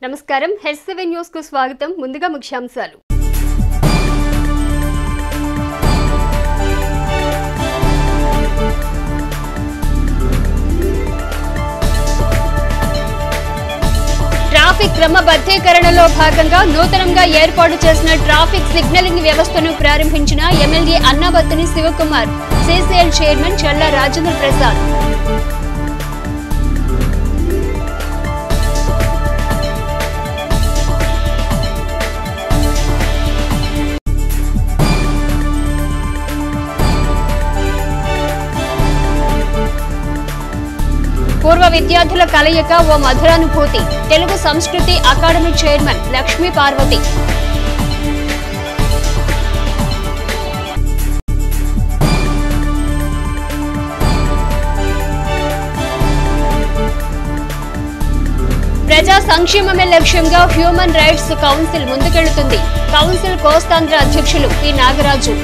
నమస్కారం హెచ్7 న్యూస్ కు స్వాగతం. ముందుగా ముఖ్యాంశాలు. ట్రాఫిక్ క్రమబద్ధీకరణలో భాగంగా నూతనంగా ఏర్పాటు చేసిన ట్రాఫిక్ సిగ్నలింగ్ వ్యవస్థను ప్రారంభించిన MLA Annabathuni Sivakumar, CCL chairman Challa Rajendra Prasad. పూర్వ విద్యార్థుల కలయిక ఓ మధురానుభూతి. తెలుగు సంస్కృతి అకాడమీ చైర్మన్ లక్ష్మీ పార్వతి. ప్రజా సంక్షేమమే లక్ష్యంగా హ్యూమన్ రైట్స్ కౌన్సిల్ ముందుకెళ్తుంది. కౌన్సిల్ కోస్తాంధ్ర అధ్యక్షులు పి నాగరాజు.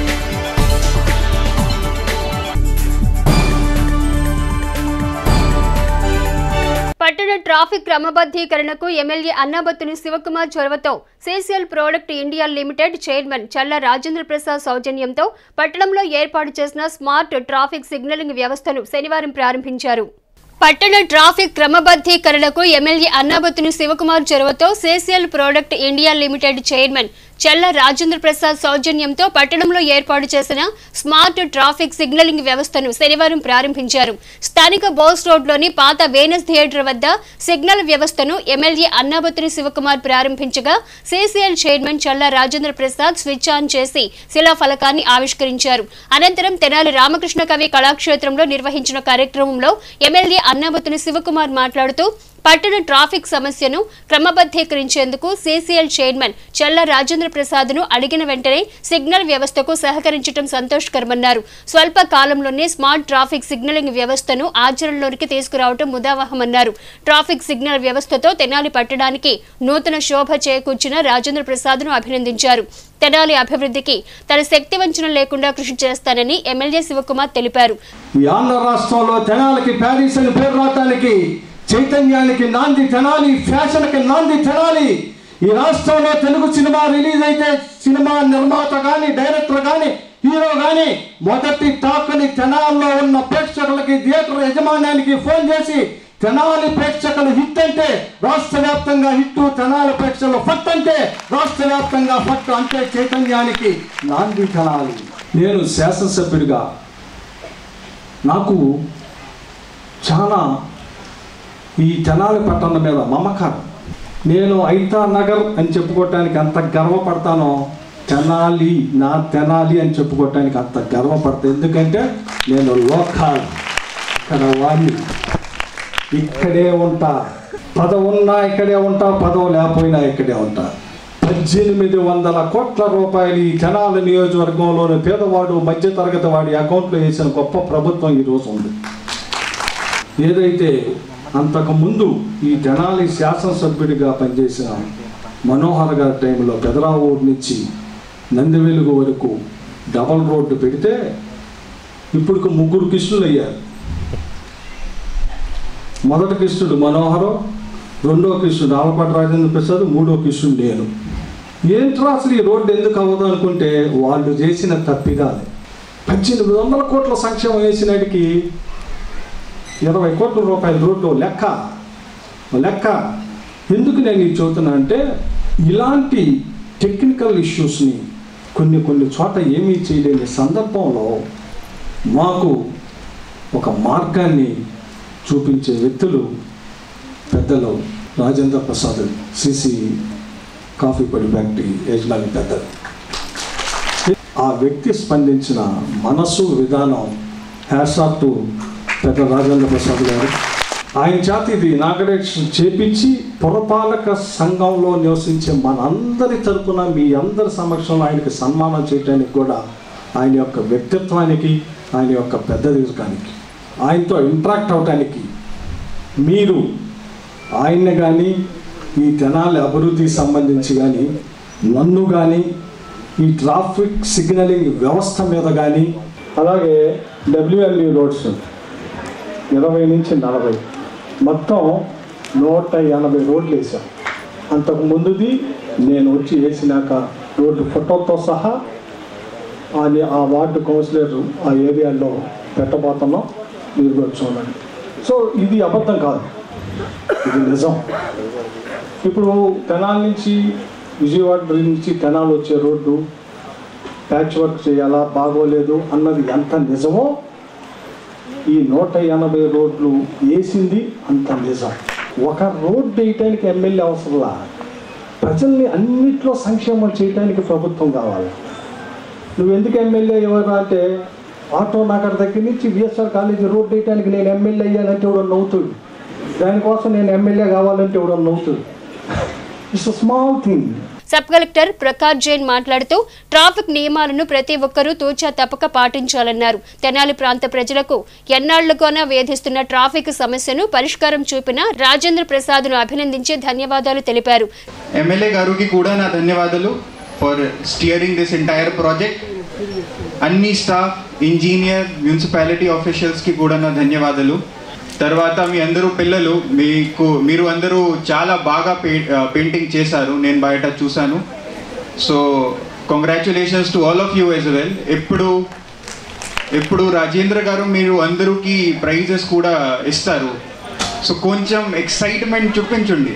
పట్టణ ట్రాఫిక్ క్రమబద్ధీకరణకు ఎమ్మెల్యే అన్నాబత్తుని శివకుమార్ చొరవతో CCL product India limited chairman Challa Rajendra Prasad సౌజన్యంతో పట్టణంలో ఏర్పాటు చేసిన స్మార్ట్ ట్రాఫిక్ సిగ్నలింగ్ వ్యవస్థను శనివారం ప్రారంభించారు. పట్టణ ట్రాఫిక్ క్రమబద్ధీకరణకు ఎమ్మెల్యే అన్నాబత్తుని శివకుమార్ చొరవతో CCL product India limited chairman Challa Rajendra Prasad సౌజన్యంతో పట్టణంలో ఏర్పాటు చేసిన స్మార్ట్ ట్రాఫిక్ సిగ్నలింగ్ వ్యవస్థను శనివారం ప్రారంభించారు. స్థానిక బోస్ రోడ్లోని పాత వేనస్ థియేటర్ వద్ద సిగ్నల్ వ్యవస్థను ఎమ్మెల్యే అన్నాబత్తుని శివకుమార్ ప్రారంభించగా CCL chairman Challa Rajendra Prasad switch on చేసి శిలాఫలకాన్ని ఆవిష్కరించారు. అనంతరం తెనాలి రామకృష్ణ కవి కళాక్షేత్రంలో నిర్వహించిన కార్యక్రమంలో ఎమ్మెల్యే అన్నాబత్తుని శివకుమార్ మాట్లాడుతూ పట్టణ ట్రాఫిక్ సమస్యను క్రమబద్ధీకరించేందుకు సిసిఎల్ చైర్మన్ చల్లా రాజేంద్ర ప్రసాద్ను అడిగిన వెంటనే సిగ్నల్ వ్యవస్థకు సహకరించడం సంతోషకరమన్నారు. స్వల్ప కాలంలోనే స్మార్ట్ ట్రాఫిక్ సిగ్నలింగ్ వ్యవస్థను ఆచరణలోకి తీసుకురావడం ముదావహమన్నారు. ట్రాఫిక్ సిగ్నల్ వ్యవస్థతో తెనాలి పట్టడానికి నూతన శోభ చేకూర్చిన రాజేంద్ర ప్రసాద్ను అభినందించారు. తెనాలి అభివృద్ధికి తన శక్తి వంచన లేకుండా కృషి చేస్తానని ఎమ్మెల్యే శివకుమార్ తెలిపారు. చైతన్యానికి నాంది తెనాలి, ఫ్యాషన్కి నాంది తెనాలి. ఈ రాష్ట్రంలో తెలుగు సినిమా రిలీజ్ అయితే సినిమా నిర్మాత కానీ, డైరెక్టర్ కానీ, హీరో కానీ మొదటి టాక్ని తెనాల్లో ఉన్న ప్రేక్షకులకి, థియేటర్ యజమాన్యానికి ఫోన్ చేసి తెనాలి ప్రేక్షకులు హిట్ అంటే రాష్ట్ర వ్యాప్తంగా హిట్టు, తెనాలి ప్రేక్షకులు ఫట్ అంటే రాష్ట్ర వ్యాప్తంగా ఫట్. అంటే చైతన్యానికి నాంది తెనాలి. నేను శాసనసభ్యుడిగా నాకు చాలా ఈ తెనాలి పట్టణం మీద మమకారం. నేను ఐతా నగర్ అని చెప్పుకోవటానికి అంత గర్వపడతానో, తెనాలి నా తెనాలి అని చెప్పుకోవటానికి అంత గర్వపడతాను. ఎందుకంటే నేను లోకల్, ఇక్కడ వాడిని, ఇక్కడే ఉంటా. పదవి ఉన్నా ఇక్కడే ఉంటా, పదవి లేకపోయినా ఇక్కడే ఉంటా. 1800 కోట్ల రూపాయలు ఈ తెనాలి నియోజకవర్గంలోని పేదవాడు, మధ్యతరగతి వాడి అకౌంట్లో వేసిన గొప్ప ప్రభుత్వం ఈరోజు ఉంది. ఏదైతే అంతకుముందు ఈ తెనాలి శాసనసభ్యుడిగా పనిచేసిన మనోహర్ గారి టైంలో పెదరావూరు నుంచి నందివెలుగు వరకు డబల్ రోడ్డు పెడితే ఇప్పుడు 3 కృష్ణులు అయ్యారు. మొదటి కృష్ణుడు మనోహరు, రెండో కృష్ణుడు ఆలపాటి రాజేంద్ర ప్రసాద్, మూడో కృష్ణుడు నేను. ఏంట్రా అసలు ఈ రోడ్డు ఎందుకు అవ్వదు అనుకుంటే వాళ్ళు చేసిన తప్పిదాలే. 1800 కోట్ల సంక్షేమం వేసినాడికి 20 కోట్ల రూపాయల రోడ్డు లెక్క. ఎందుకు నేను ఇది చెబుతున్నా అంటే ఇలాంటి టెక్నికల్ ఇష్యూస్ని కొన్ని చోట ఏమీ చేయలేని సందర్భంలో మాకు ఒక మార్గాన్ని చూపించే వ్యక్తులు పెద్దలు రాజేంద్ర ప్రసాద్, సిసి కాఫీ పొడి ఫ్యాక్టరీ యజమాని పెద్దలు. ఆ వ్యక్తి స్పందించిన మనసు, విధానం హ్యాట్సాఫ్ పెద్ద రాజేంద్ర ప్రసాద్ గారు. ఆయన చేత ఇది ఇనాగరేషన్ చేపించి పురపాలక సంఘంలో నివసించే మనందరి తరపున మీ అందరి సమక్షంలో ఆయనకి సన్మానం చేయడానికి కూడా ఆయన యొక్క వ్యక్తిత్వానికి, ఆయన యొక్క పెద్దరికానికి, ఆయనతో ఇంటరాక్ట్ అవడానికి మీరు ఆయన్ని కానీ, ఈ తెనాలి అభివృద్ధికి సంబంధించి కానీ, నన్ను కానీ, ఈ ట్రాఫిక్ సిగ్నలింగ్ వ్యవస్థ మీద కానీ, అలాగే WLE రోడ్స్ 20 నుంచి 40 మొత్తం 180 రోడ్లు వేసాం. అంతకు ముందుది నేను వచ్చి వేసినాక రోడ్డు ఫోటోతో సహా ఆ వార్డు కౌన్సిలర్ ఆ ఏరియాలో పెట్టబోతున్నాం, మీరు కూడా చూడండి. సో ఇది అబద్ధం కాదు, ఇది నిజం. ఇప్పుడు తెనాలి నుంచి విజయవాడ నుంచి తెనాలి వచ్చే రోడ్డు ప్యాచ్ వర్క్ చేయాలా బాగోలేదు అన్నది ఎంత నిజమో ఈ 180 రోడ్లు వేసింది అంత నిజం. ఒక రోడ్డు వేయటానికి ఎమ్మెల్యే అవసరంలా, ప్రజల్ని అన్నిట్లో సంక్షేమం చేయడానికి ప్రభుత్వం కావాలి. నువ్వు ఎందుకు ఎమ్మెల్యే ఎవరు అంటే ఆటో నగర్ దగ్గర నుంచి విఎస్ఆర్ కాలేజీ రోడ్డు వేయటానికి నేను ఎమ్మెల్యే అయ్యానంటే ఎవడో నవ్వుతాడు, దానికోసం నేను ఎమ్మెల్యే కావాలంటే ఎవడో నవ్వుతాడు. It's a small thing. Sub collector Prakash Jain మాట్లాడుతూ ట్రాఫిక్ నియమాలను ప్రతి ఒక్కరూ తూచా తప్పక పాటించాలన్నారు. తెనాలి ప్రాంత ప్రజలకు ఎన్నాళ్లుగానో వేధిస్తున్న ట్రాఫిక్ సమస్యను పరిష్కారం చూపిన రాజేంద్ర ప్రసాద్ను అభినందించి ధన్యవాదాలు తెలిపారు. ఎమ్మెల్యే గారికి కూడా నా ధన్యవాదాలు for steering this entire project. అన్ని స్టాఫ్, ఇంజనీర్, మున్సిపాలిటీ ఆఫీషియల్స్కి కూడా నా ధన్యవాదాలు. తర్వాత మీ అందరూ పిల్లలు మీరు అందరూ చాలా బాగా పెయింటింగ్ చేశారు, నేను బయట చూశాను. So congratulations to all of you as well. ఇప్పుడు రాజేంద్ర గారు మీరు అందరికీ ప్రైజెస్ కూడా ఇస్తారు, సో కొంచెం ఎక్సైట్మెంట్ చూపించండి.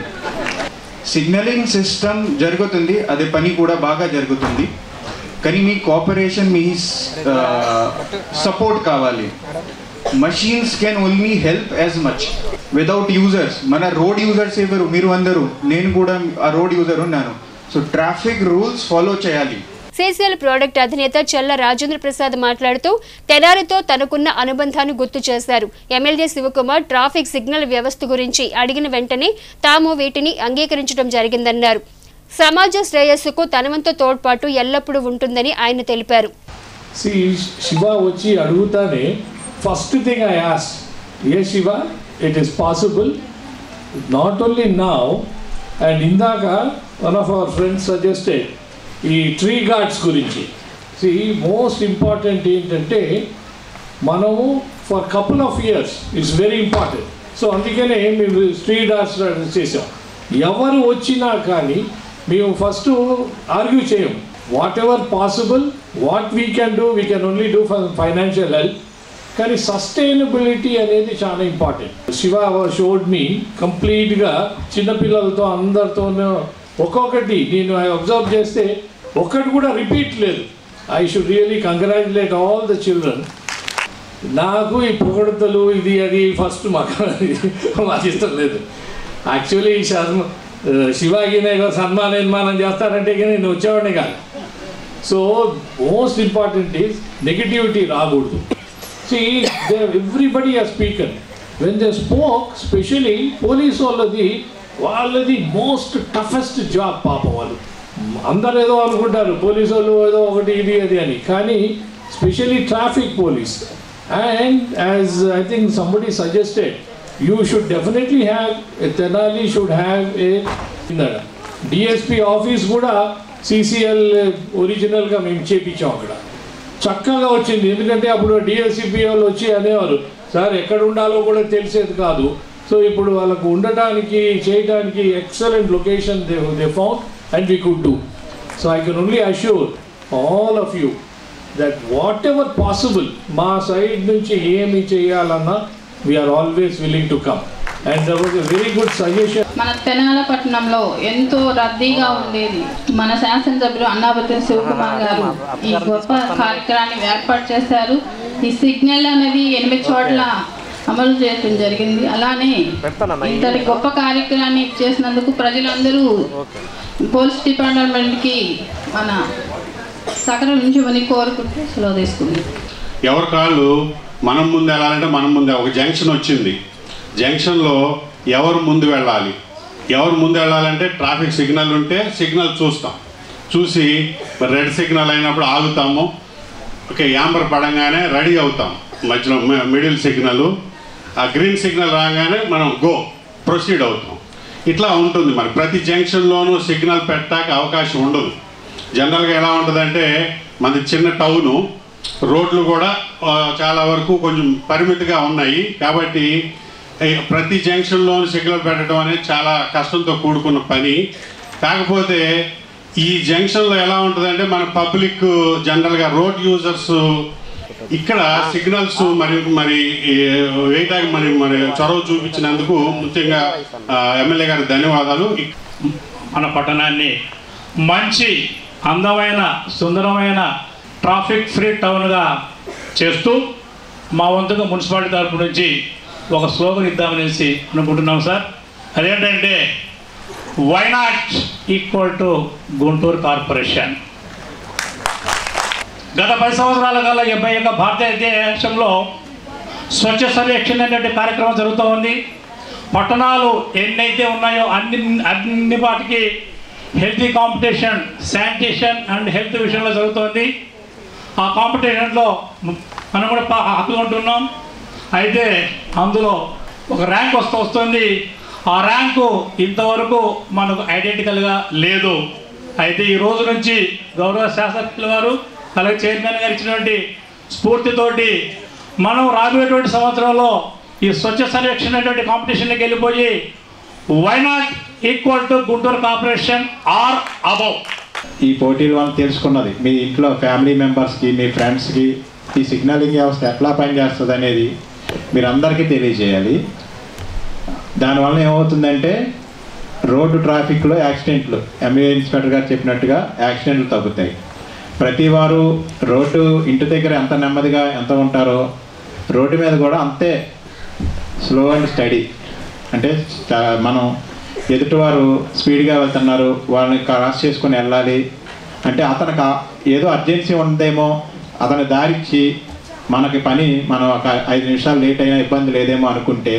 సిగ్నలింగ్ సిస్టమ్ జరుగుతుంది, అదే పని కూడా బాగా జరుగుతుంది, కానీ మీ కోఆపరేషన్, మీ సపోర్ట్ కావాలి. Machines can only help as much without users. మన రోడ్ యూజర్స్ ఎవరు? మీరు అందరూ, నేను కూడా ఆ రోడ్ యూజర్ ఉన్నాను. సో ట్రాఫిక్ రూల్స్ ఫాలో చేయాలి. CCL ప్రోడక్ట్ అధినేత చల్ల రాజేంద్ర ప్రసాద్ మాట్లాడుతూ తెనాలితో తనకున్న అనుబంధాన్ని గుర్తు చేశారు. ఎమ్మెల్యే శివకుమార్ ట్రాఫిక్ సిగ్నల్ వ్యవస్థ గురించి అడిగిన వెంటనే తాము వీటిని అంగీకరించడం జరిగిందన్నారు. సమాజ శ్రేయస్సుకు తనవంతు తోడ్పాటు ఎల్లప్పుడూ ఉంటుందని ఆయన తెలిపారు. శివ వచ్చి అడుగుతానే first thing I asked, yes Shiva, it is possible, not only now, and indaka one of our friends suggested ee tree guards gurinchi. See, most important ఏంటంటే మనము for couple of years it's very important. So అందుకనే మేము street guards చేసాం. ఎవరు వచ్చినా కానీ మేము first argue చేయం. What ever possible, what we can do, we can only do for financial help. కానీ సస్టైనబిలిటీ అనేది చాలా ఇంపార్టెంట్. శివ షోడ్ మీ కంప్లీట్గా చిన్నపిల్లలతో అందరితోనూ ఒక్కొక్కటి నేను అబ్జర్వ్ చేస్తే ఒక్కటి కూడా రిపీట్ లేదు. I should really congratulate all the children. నాకు ఈ పొగడతలు ఇది అది ఫస్ట్ మాకు ఇష్టం లేదు. యాక్చువల్లీ శివాకి సన్మానం చేస్తారంటే కానీ నేను వచ్చేవాడిని కాదు. So most important is negativity రాకూడదు. See, everybody has spoken. When they spoke, especially police వాళ్ళది మోస్ట్ టఫెస్ట్ జాబ్ పాపం. వాళ్ళు అందరు ఏదో అనుకుంటారు పోలీసు వాళ్ళు ఏదో ఒకటి ఇది అది అని, కానీ especially traffic police. And as I think somebody suggested, you should definitely have Tenali should have a DSP office కూడా CCL ఒరిజినల్గా మేము చేపించాం. అక్కడ చక్కగా వచ్చింది. ఎందుకంటే అప్పుడు డిఎస్సిపి వాళ్ళు వచ్చి అనేవారు, సార్ ఎక్కడ ఉండాలో కూడా తెలిసేది కాదు. సో ఇప్పుడు వాళ్ళకు ఉండటానికి చేయడానికి excellent location they found and we could do. So I can only assure all of you that whatever possible మా సైడ్ నుంచి ఏమి చేయాలన్నా we are always willing to come. And that was a very good suggestion. మన తెనాలి పట్టణంలో ఎంతో రద్దీగా ఉండేది. మన శాసనసభ్యులు అన్నాబత్తి శివకుమార్ గారు ఈ గొప్ప కార్యక్రమాన్ని ఏర్పాటు చేశారు. ఈ సిగ్నల్ అనేది 8 చోట్ల అమలు చేయడం జరిగింది. అలానే ఇంతటి గొప్ప కార్యక్రమాన్ని చేసినందుకు ప్రజలందరూ పోలీస్ డిపార్ట్మెంట్కి మన సకల నుంచి మని కోరుకుంటూ సెలవు తీసుకుంది. ఎవరి కాళ్ళు మనం ముందు వెళ్ళాలంటే మనం ముందే ఒక జంక్షన్ వచ్చింది. జంక్షన్లో ఎవరు ముందు వెళ్ళాలంటే ట్రాఫిక్ సిగ్నల్ ఉంటే సిగ్నల్ చూసి రెడ్ సిగ్నల్ అయినప్పుడు ఆగుతాము. ఓకే, యాంబర్ పడంగానే రెడీ అవుతాం. మధ్యలో మిడిల్ సిగ్నల్, ఆ గ్రీన్ సిగ్నల్ రాగానే మనం ప్రొసీడ్ అవుతాం. ఇట్లా ఉంటుంది. మరి ప్రతి జంక్షన్లోనూ సిగ్నల్ పెట్టడానికి అవకాశం ఉండదు. జనరల్గా ఎలా ఉంటుందంటే మనది చిన్న టౌను, రోడ్లు కూడా చాలా వరకు కొంచెం పరిమితిగా ఉన్నాయి. కాబట్టి ప్రతి జంక్షన్లో సిగ్నల్ పెట్టడం అనేది చాలా కష్టంతో కూడుకున్న పని. కాకపోతే ఈ జంక్షన్లో ఎలా ఉంటుందంటే మన పబ్లిక్ జనరల్గా రోడ్ యూజర్స్ ఇక్కడ సిగ్నల్స్ మరి వేయడానికి మరి చొరవ చూపించినందుకు ముఖ్యంగా ఎమ్మెల్యే గారికి ధన్యవాదాలు. మన పట్టణాన్ని మంచి అందమైన సుందరమైన ట్రాఫిక్ ఫ్రీ టౌన్గా చేస్తూ మా వంతుగా మున్సిపాలిటీ తరపు నుంచి ఒక స్లోగన్ ఇద్దామనేసి అనుకుంటున్నాం సార్. అదేంటంటే why not equal to Guntur corporation. గత 10 సంవత్సరాల కల్లా 71 భారతదేశంలో స్వచ్ఛ సర్వేక్షణ అనే కార్యక్రమం జరుగుతూ ఉంది. పట్టణాలు ఎన్నైతే ఉన్నాయో అన్ని వాటికి healthy competition sanitation and health విషయంలో జరుగుతుంది. ఆ కాంపిటీషన్లో మనం కూడా పాల్గొంటున్నాం. అయితే అందులో ఒక ర్యాంక్ వస్తుంది. ఆ ర్యాంకు ఇంతవరకు మనకు ఐడెంటికల్గా లేదు. అయితే ఈ రోజు నుంచి గౌరవ శాసనసభ్యుల గారు అలాగే చైర్మన్ గారు ఇచ్చినటువంటి స్ఫూర్తితోటి మనం రాబోయేటువంటి సంవత్సరంలో ఈ స్వచ్ఛ సర్వేక్షణ అనేటువంటి కాంపిటీషన్కి వెళ్ళిపోయి why not equal to Guntur corporation or above. ఈ పోటీలు మనం తెలుసుకున్నది మీ ఇంట్లో ఫ్యామిలీ మెంబర్స్కి మీ ఫ్రెండ్స్కి ఈ సిగ్నలింగ్ వ్యవస్థ ఎట్లా పనిచేస్తుంది అనేది మీరందరికీ తెలియజేయాలి. దానివల్ల ఏమవుతుందంటే రోడ్డు ట్రాఫిక్లో యాక్సిడెంట్లు ఎంఏ ఇన్స్పెక్టర్ గారు చెప్పినట్టుగా యాక్సిడెంట్లు తగ్గుతాయి. ప్రతి వారు రోడ్డు ఇంటి దగ్గర ఎంత నెమ్మదిగా ఎంత ఉంటారో రోడ్డు మీద కూడా అంతే స్లో అండ్ స్టడీ. అంటే మనం ఎదుటివారు స్పీడ్గా వెళ్తున్నారు వాళ్ళని క్రాస్ చేసుకొని వెళ్ళాలి అంటే అతనికి ఏదో అర్జెన్సీ ఉందేమో అతని దారిచ్చి మనకి పని మనం ఒక 5 నిమిషాలు లేట్ అయినా ఇబ్బంది లేదేమో అనుకుంటే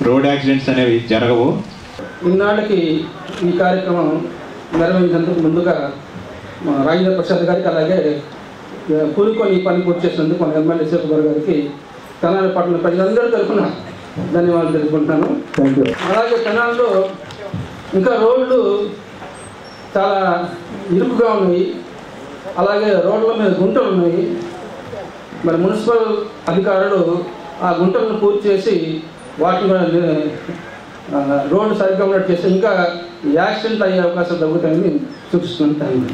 రోడ్ యాక్సిడెంట్స్ అనేవి జరగవు. ఇన్నాళ్ళకి ఈ కార్యక్రమం నిర్వహించేందుకు ముందుగా రాజేంద్ర ప్రసాద్ గారికి అలాగే కూరుకొని పని పూర్తి చేసినందుకు మన ఎమ్మెల్యే శేఖర్ గారికి తెనాలి పట్టణ ప్రజలందరూ తరఫున ధన్యవాదాలు తెలుపుకుంటున్నాను. అలాగే తెనాలిలో ఇంకా రోడ్లు చాలా ఇరుకుగా ఉన్నాయి. అలాగే రోడ్ల మీద గుంటలు ఉన్నాయి. మరి మున్సిపల్ అధికారులు ఆ గుంటలను పూర్తి చేసి వాటిని రోడ్డు సరిగ్గా ఉన్నట్టు చేస్తే ఇంకా యాక్సిడెంట్లు అయ్యే అవకాశం తగ్గుతాయని సూచిస్తున్నాను.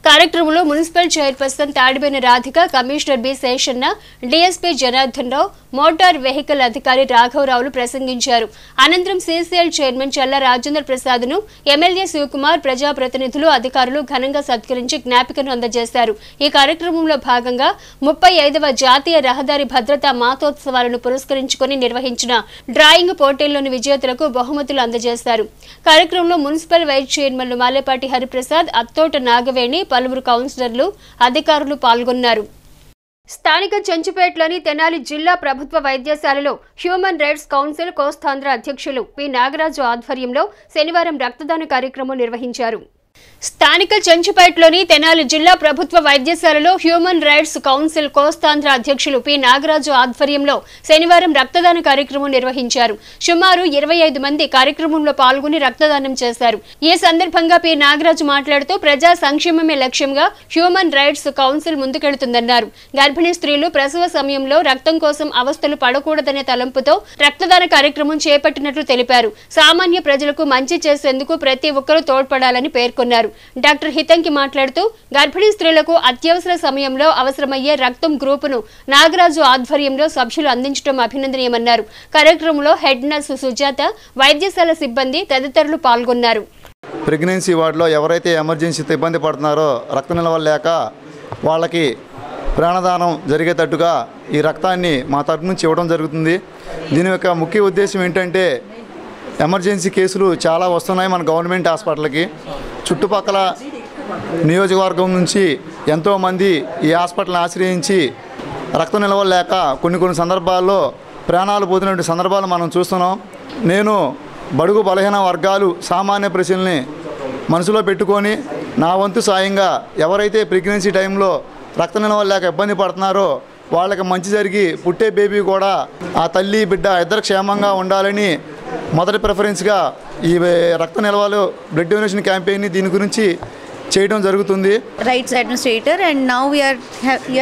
కార్యక్రమంలో municipal chairperson Tadibeni Radhika, commissioner B Seshanna, DSP Janardhan Rao, motor vehicle అధికారి రాఘవరావులు ప్రసంగించారు. అనంతరం సీసీఎల్ చైర్మన్ చల్ల రాజేంద్ర ప్రసాద్ ను ఎమ్మెల్యే శివకుమార్, ప్రజాప్రతినిధులు, అధికారులు ఘనంగా సత్కరించి జ్ఞాపికను అందజేశారు. ఈ కార్యక్రమంలో భాగంగా 35వ జాతీయ రహదారి భద్రతా మాసోత్సవాలను పురస్కరించుకుని నిర్వహించిన డ్రాయింగ్ పోటీల్లోని విజేతలకు బహుమతులు అందజేశారు. కార్యక్రమంలో మున్సిపల్ వైస్ చైర్మన్లు మాలేపాటి హరిప్రసాద్, అత్తోట నాగవేణి, పలువురు కౌన్సిలర్లు, అధికారులు పాల్గొన్నారు. స్థానిక చెంచుపేటలోని తెనాలి జిల్లా ప్రభుత్వ వైద్యశాలలో హ్యూమన్ రైట్స్ కౌన్సిల్ కోస్తాంధ్ర అధ్యక్షులు పి నాగరాజు ఆధ్వర్యంలో శనివారం రక్తదాన కార్యక్రమం నిర్వహించారు. స్థానిక చెంచుపేటలోని తెనాలి జిల్లా ప్రభుత్వ వైద్యశాలలో హ్యూమన్ రైట్స్ కౌన్సిల్ కోస్తాంధ్ర అధ్యక్షులు పి నాగరాజు ఆధ్వర్యంలో శనివారం రక్తదాన కార్యక్రమం నిర్వహించారు. సుమారు 25 మంది కార్యక్రమంలో పాల్గొని రక్తదానం చేశారు. ఈ సందర్భంగా పి నాగరాజు మాట్లాడుతూ ప్రజా సంక్షేమమే లక్ష్యంగా హ్యూమన్ రైట్స్ కౌన్సిల్ ముందుకెళ్తుందన్నారు. గర్భిణీ స్త్రీలు ప్రసవ సమయంలో రక్తం కోసం అవస్థలు పడకూడదనే తలంపుతో రక్తదాన కార్యక్రమం చేపట్టినట్లు తెలిపారు. సామాన్య ప్రజలకు మంచి చేసేందుకు ప్రతి ఒక్కరూ తోడ్పడాలని పేర్కొన్నారు. డాక్టర్ హితంకి మాట్లాడుతూ గర్భిణీ స్త్రీలకు అత్యవసర సమయంలో అవసరమయ్యే రక్తం గ్రూపును నాగరాజు ఆధ్వర్యంలో సభ్యులు అందించడం అభినందనీయమన్నారు. కార్యక్రమంలో హెడ్ నర్సు సుజాత, వైద్యశాల సిబ్బంది తదితరులు పాల్గొన్నారు. ప్రెగ్నెన్సీ వార్డులో ఎవరైతే ఎమర్జెన్సీతో ఇబ్బంది పడుతున్నారో రక్త నిల్వలు లేక వాళ్ళకి ప్రాణదానం జరిగేటట్టుగా ఈ రక్తాన్ని మా తరపు నుంచి ఇవ్వడం జరుగుతుంది. దీని యొక్క ముఖ్య ఉద్దేశం ఏంటంటే ఎమర్జెన్సీ కేసులు చాలా వస్తున్నాయి మన గవర్నమెంట్ హాస్పిటల్కి. చుట్టుపక్కల నియోజకవర్గం నుంచి ఎంతోమంది ఈ హాస్పిటల్ని ఆశ్రయించి రక్త నిల్వలు లేక కొన్ని సందర్భాల్లో ప్రాణాలు పోతున్నటువంటి సందర్భాలు మనం చూస్తున్నాం. నేను బడుగు బలహీన వర్గాలు సామాన్య ప్రజల్ని మనసులో పెట్టుకొని నా వంతు సాయంగా ఎవరైతే ప్రెగ్నెన్సీ టైంలో రక్త నిల్వలు లేక ఇబ్బంది పడుతున్నారో వాళ్ళకి మంచి జరిగి పుట్టే బేబీ కూడా ఆ తల్లి బిడ్డ ఇద్దరు క్షేమంగా ఉండాలని మొదటి ప్రిఫరెన్స్గా ఈ రక్త నిల్వలు బ్లడ్ డొనేషన్ క్యాంపెయిన్ని దీని గురించి చేయడం జరుగుతుంది. Rights administrator, and now we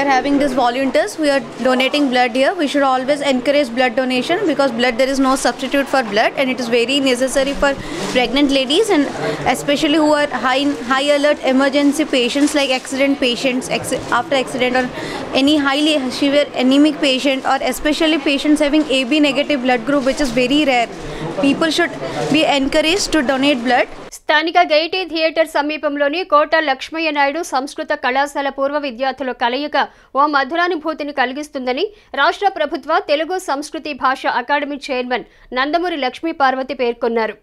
are having this volunteers. We are donating blood here. We should always encourage blood donation because blood, there is no substitute for blood, and it is very necessary for pregnant ladies and especially who are high alert emergency patients like accident patients, after accident, or any highly severe anemic patient, or especially patients having AB negative blood group, which is very rare. People should be encouraged to donate blood. స్థానిక Gaiety theatre సమీపంలోని కోట లక్ష్మయ్య నాయుడు సంస్కృత కళాశాల పూర్వ విద్యార్థుల కలయిక ఓ మధురానుభూతిని కలిగిస్తుందని రాష్ట్ర ప్రభుత్వ తెలుగు సంస్కృతి భాష అకాడమీ చైర్మన్ నందమూరి లక్ష్మీ పార్వతి పేర్కొన్నారు.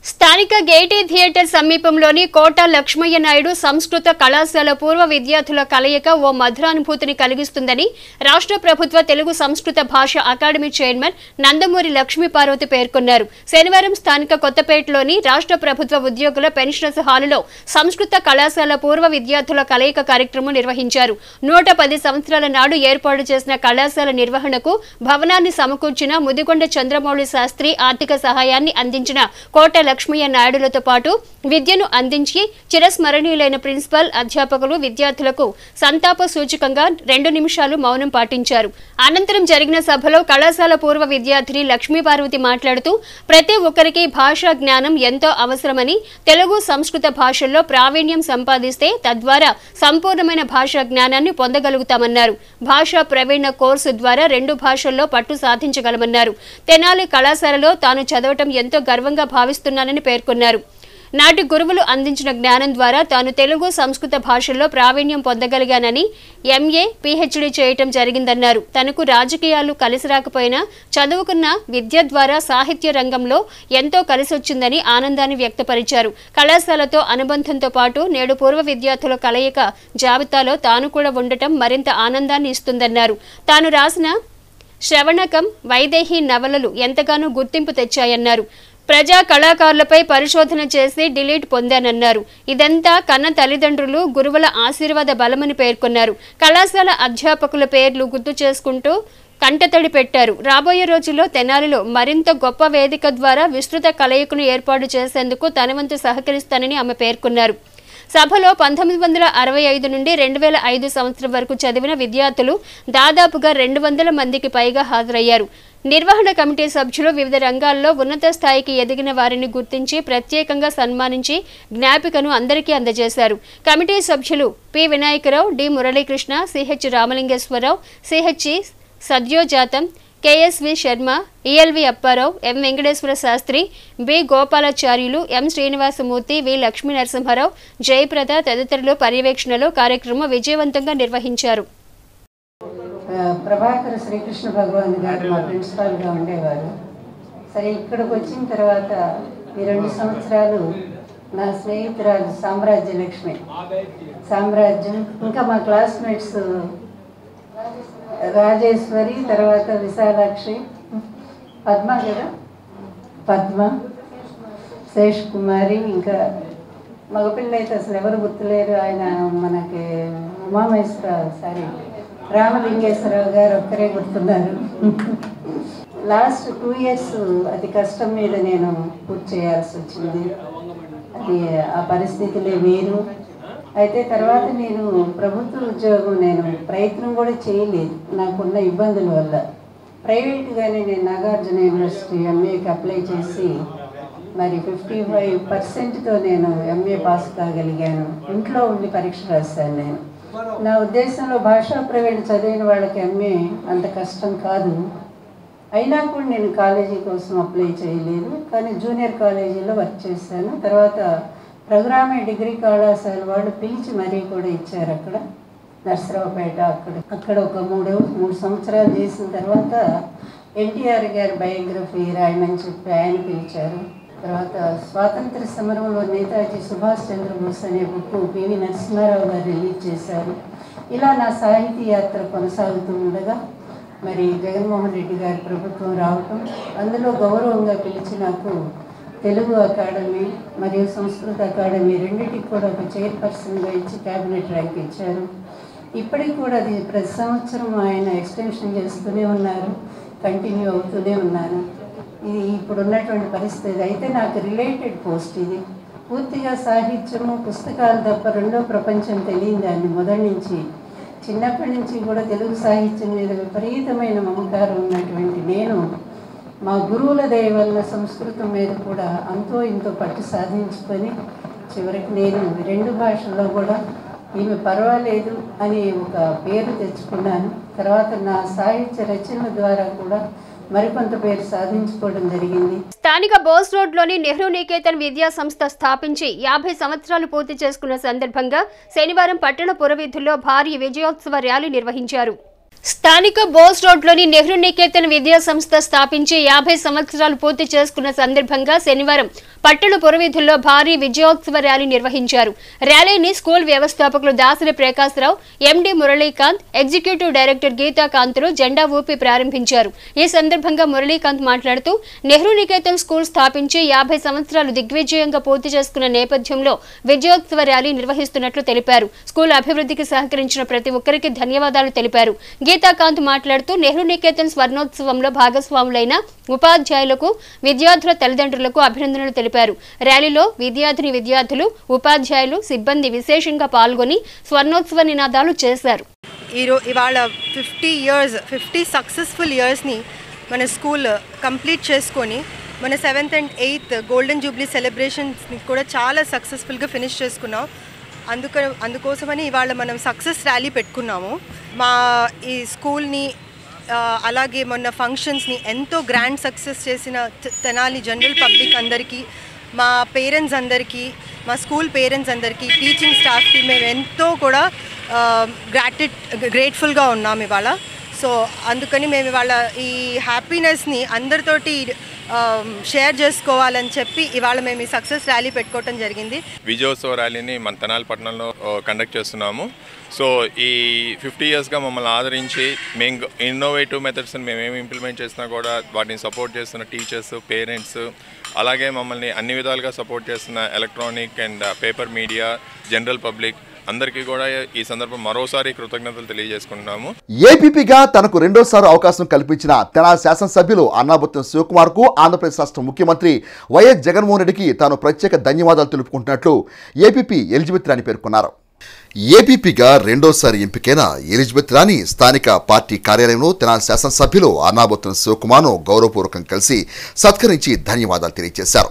స్థానిక గైటీ థియేటర్ సమీపంలోని కోట లక్ష్మయ్య నాయుడు సంస్కృత కళాశాల పూర్వ విద్యార్థుల కలయిక ఓ మధురానుభూతిని కలిగిస్తుందని రాష్ట్ర ప్రభుత్వ తెలుగు సంస్కృత భాష అకాడమీ చైర్మన్ నందమూరి లక్ష్మీ పార్వతి పేర్కొన్నారు. శనివారం స్థానిక కొత్తపేటలోని రాష్ట్ర ప్రభుత్వ ఉద్యోగుల పెన్షనర్స్ హాలులో సంస్కృత కళాశాల పూర్వ విద్యార్థుల కలయిక కార్యక్రమం నిర్వహించారు. 110 సంవత్సరాల నాడు ఏర్పాటు చేసిన కళాశాల నిర్వహణకు భవనాన్ని సమకూర్చిన ముదిగొండ చంద్రమౌళి శాస్త్రి ఆర్థిక సహాయాన్ని అందించిన కోట లక్ష్మయ్య నాయుడులతో పాటు విద్యను అందించి చిరస్మరణీయులైన ప్రిన్సిపల్, అధ్యాపకులు విద్యార్థులకు సంతాప సూచకంగా 2 నిమిషాలు మౌనం పాటించారు. అనంతరం జరిగిన సభలో కళాశాల పూర్వ విద్యార్థిని లక్ష్మీ పార్వతి మాట్లాడుతూ ప్రతి ఒక్కరికి భాషా జ్ఞానం ఎంతో అవసరమని, తెలుగు సంస్కృత భాషల్లో ప్రావీణ్యం సంపాదిస్తే తద్వారా సంపూర్ణమైన భాషా జ్ఞానాన్ని పొందగలుగుతామన్నారు. భాషా ప్రవీణ కోర్సు ద్వారా 2 భాషల్లో పట్టు సాధించగలమన్నారు. తెనాలి కళాశాలలో తాను చదవటం ఎంతో గర్వంగా భావిస్తున్నానని పేర్కొన్నారు. నాటి గురువులు అందించిన జ్ఞానం ద్వారా తాను తెలుగు సంస్కృత భాషల్లో ప్రావీణ్యం పొందగలిగానని, MA, PhD చేయటం జరిగిందన్నారు. తనకు రాజకీయాలు కలిసి రాకపోయినా చదువుకున్న విద్య ద్వారా సాహిత్య రంగంలో ఎంతో కలిసొచ్చిందని ఆనందాన్ని వ్యక్తపరిచారు. కళాశాలతో అనుబంధంతో పాటు నేడు పూర్వ విద్యార్థుల కలయిక జాబితాలో తాను కూడా ఉండటం మరింత ఆనందాన్ని ఇస్తుందన్నారు. తాను రాసిన శ్రవణకం, వైదేహి నవలలు ఎంతగానో గుర్తింపు తెచ్చాయన్నారు. ప్రజా కళాకారులపై పరిశోధన చేసి డిలీట్ పొందానన్నారు. ఇదంతా కన్న తల్లిదండ్రులు, గురువుల ఆశీర్వాద బలమని పేర్కొన్నారు. కళాశాల అధ్యాపకుల పేర్లు గుర్తు చేసుకుంటూ కంటతడి పెట్టారు. రాబోయే రోజుల్లో తెనాలిలో మరింత గొప్ప వేదిక ద్వారా విస్తృత కలయికను ఏర్పాటు చేసేందుకు తన వంతు సహకరిస్తానని ఆమె పేర్కొన్నారు. సభలో 1965 నుండి 2005 సంవత్సరం వరకు చదివిన విద్యార్థులు దాదాపుగా 200 మందికి పైగా హాజరయ్యారు. నిర్వహణ కమిటీ సభ్యులు వివిధ రంగాల్లో ఉన్నత స్థాయికి ఎదిగిన వారిని గుర్తించి ప్రత్యేకంగా సన్మానించి జ్ఞాపికను అందరికీ అందజేశారు. కమిటీ సభ్యులు P. Vinayakarao, D. Muralikrishna, CH Ramalingeswararao, CH Sadyojatham, KSV Sarma, ELV Apparao, M. Venkateswara Sastry, B. Gopalacharyulu, M. Srinivasamurthy, V. Lakshmi Narasimharao, Jayaprada తదితరులు పర్యవేక్షణలో కార్యక్రమం విజయవంతంగా నిర్వహించారు. ప్రభాకర్ శ్రీకృష్ణ భగవాన్ గారు మా ప్రిన్సిపాల్గా ఉండేవారు. సరే, ఇక్కడికి వచ్చిన తర్వాత ఈ 2 సంవత్సరాలు నా స్నేహితురాలు సామ్రాజ్యలక్ష్మి, సామ్రాజ్యం, ఇంకా మా క్లాస్మేట్స్ రాజేశ్వరి, తర్వాత విశాలాక్షి, పద్మ కదా, పద్మ, శేష్ కుమారి, ఇంకా మగపిల్ల అయితే అసలు ఎవరు గుర్తులేరు. ఆయన మనకి ఉమామహేశ్వర రామలింగేశ్వరరావు గారు ఒక్కరే గుర్తున్నారు. లాస్ట్ 2 years అతి కష్టం మీద నేను పూర్తి చేయాల్సి వచ్చింది. అది ఆ పరిస్థితులే వేరు. అయితే తర్వాత నేను ప్రభుత్వ ఉద్యోగం నేను ప్రయత్నం కూడా చేయలేదు నాకున్న ఇబ్బందుల వల్ల. ప్రైవేట్గానే నేను నాగార్జున యూనివర్సిటీ MAకి అప్లై చేసి మరి 55%తో నేను MA పాస్ కాగలిగాను. ఇంట్లో ఉండి పరీక్ష రాశాను నేను. నా ఉద్దేశంలో భాషా ప్రవీణ చదివిన వాళ్ళకి MA అంత కష్టం కాదు. అయినా కూడా నేను కాలేజీ కోసం అప్లై చేయలేదు, కానీ జూనియర్ కాలేజీలో వర్క్ చేశాను. తర్వాత ప్రోగ్రామే డిగ్రీ కళాశాల వాళ్ళు పిలిచి మరీ కూడా ఇచ్చారు అక్కడ నర్సరావుపేట. అక్కడ ఒక 3 సంవత్సరాలు చేసిన తర్వాత NTR గారి బయోగ్రఫీ రాయమని చెప్పి ఆయన పిలిచారు. తర్వాత స్వాతంత్ర సమరంలో నేతాజీ సుభాష్ చంద్రబోస్ అనే బుక్ PV నరసింహారావు గారు రిలీజ్ చేశారు. ఇలా నా సాహితీ యాత్ర కొనసాగుతూ ఉండగా మరి జగన్మోహన్ రెడ్డి గారి ప్రభుత్వం రావటం, అందులో గౌరవంగా పిలిచి నాకు తెలుగు అకాడమీ మరియు సంస్కృత అకాడమీ రెండింటికి కూడా ఒక చైర్పర్సన్గా ఇచ్చి క్యాబినెట్ ర్యాంక్ ఇచ్చారు. ఇప్పటికి కూడా అది ప్రతి సంవత్సరం ఆయన ఎక్స్టెన్షన్ చేస్తూనే ఉన్నారు, కంటిన్యూ అవుతూనే ఉన్నాను. ఇది ఇప్పుడు ఉన్నటువంటి పరిస్థితి. అయితే నాకు రిలేటెడ్ పోస్ట్ ఇది. పూర్తిగా సాహిత్యము పుస్తకాలు తప్ప రెండో ప్రపంచం తెలియని దాన్ని మొదటి నుంచి చిన్నప్పటి నుంచి కూడా తెలుగు సాహిత్యం మీద విపరీతమైన మమకారం ఉన్నటువంటి నేను మా గురువుల దయ వల్ల సంస్కృతం మీద కూడా అంతో ఇంతో పట్టు సాధించుకొని చివరికి నేను 2 భాషల్లో కూడా ఈమె పర్వాలేదు అని ఒక పేరు తెచ్చుకున్నాను. తర్వాత నా సాహిత్య రచనల ద్వారా కూడా మరికొంత పేరు సాధించుకోవడం జరిగింది. స్థానిక బోస్ రోడ్లోని నెహ్రూ నికేతన్ విద్యా సంస్థ స్థాపించి 50 సంవత్సరాలు పూర్తి చేసుకున్న సందర్భంగా శనివారం పట్టణ పురవీధుల్లో భారీ విజయోత్సవ ర్యాలీ నిర్వహించారు. స్థానిక బోస్ రోడ్లోని నెహ్రూ నికేతన్ విద్యా సంస్థ స్థాపించి 50 సంవత్సరాలు పూర్తి చేసుకున్న సందర్భంగా శనివారం పట్టణ పురవీధుల్లో భారీ విజయోత్సవ ర్యాలీ నిర్వహించారు. ర్యాలీని స్కూల్ వ్యవస్థాపకులు దాసరి ప్రకాశ్రావు, ఎండి మురళీకాంత్, ఎగ్జిక్యూటివ్ డైరెక్టర్ గీతాకాంత్లు జెండా ఊపి ప్రారంభించారు. ఈ సందర్భంగా మురళీకాంత్ మాట్లాడుతూ నెహ్రూ నికేతన్ స్కూల్ స్థాపించి 50 సంవత్సరాలు దిగ్విజయంగా పూర్తి చేసుకున్న నేపథ్యంలో విజయోత్సవ ర్యాలీ నిర్వహిస్తున్నట్లు తెలిపారు. స్కూల్ అభివృద్ధికి సహకరించిన ప్రతి ఒక్కరికి ధన్యవాదాలు తెలిపారు. గీతాకాంత్ మాట్లాడుతూ నెహ్రూ నికేతన్ స్వర్ణోత్సవంలో భాగస్వాములైన ఉపాధ్యాయులకు, విద్యార్థుల తల్లిదండ్రులకు అభినందనలు తెలిపారు. ర్యాలీలో విద్యార్థులు, ఉపాధ్యాయులు, సిబ్బంది విశేషంగా పాల్గొని స్వర్ణోత్సవ నినాదాలు చేశారు. ఇవాళ 50 సక్సెస్ఫుల్ ఇయర్స్ని మన స్కూల్ కంప్లీట్ చేసుకొని మన 7th and 8th golden Jubilee సెలబ్రేషన్స్ని కూడా చాలా సక్సెస్ఫుల్గా ఫినిష్ చేసుకున్నాం. అందుకోసమని ఇవాళ మనం సక్సెస్ ర్యాలీ పెట్టుకున్నాము. మా ఈ స్కూల్ని అలాగే మొన్న ఫంక్షన్స్ని ఎంతో గ్రాండ్ సక్సెస్ చేసిన తెనాలి జనరల్ పబ్లిక్ అందరికీ, మా పేరెంట్స్ అందరికీ, మా స్కూల్ పేరెంట్స్ అందరికీ, టీచింగ్ స్టాఫ్కి మేము ఎంతో కూడా గ్రేట్ఫుల్గా ఉన్నాం ఇవాళ. సో అందుకని మేము ఇవాళ ఈ హ్యాపీనెస్ని అందరితోటి షేర్ చేసుకోవాలని చెప్పి ఇవాళ మేము ఈ సక్సెస్ ర్యాలీ పెట్టుకోవటం జరిగింది. విజయోత్సవ ర్యాలీని మన తెనాలి పట్టణంలో కండక్ట్ చేస్తున్నాము. సో ఈ 50 ఇయర్స్గా మమ్మల్ని ఆదరించి మేము ఇన్నోవేటివ్ మెథడ్స్ని మేమేమి ఇంప్లిమెంట్ చేసినా కూడా వాటిని సపోర్ట్ చేస్తున్న టీచర్స్, పేరెంట్స్, అలాగే మమ్మల్ని అన్ని విధాలుగా సపోర్ట్ చేస్తున్న electronic and paper media, general public అందరికీ కూడా ఈ సందర్భం మరోసారి కృతజ్ఞతలు తెలియజేసుకుంటున్నాము. ఏపీగా తనకు రెండోసారి అవకాశం కల్పించిన తెనాలి శాసనసభ్యులు అన్నాబత్తుని శివకుమార్ కు ఆంధ్రప్రదేశ్ రాష్ట్ర ముఖ్యమంత్రి వైఎస్ జగన్మోహన్ రెడ్డికి తాను ప్రత్యేక ధన్యవాదాలు తెలుపుకుంటున్నట్లు ఏపీపీ ఎలిజబెత్ రాణి పేర్కొన్నారు. ఏపీగా రెండోసారి ఎంపికైన ఎలిజబెత్ రాణి స్థానిక పార్టీ కార్యాలయంలో తెనాలి శాసనసభ్యులు అన్నాబత్తుని శివకుమార్ను గౌరవపూర్వకంగా కలిసి సత్కరించి ధన్యవాదాలు తెలియజేశారు.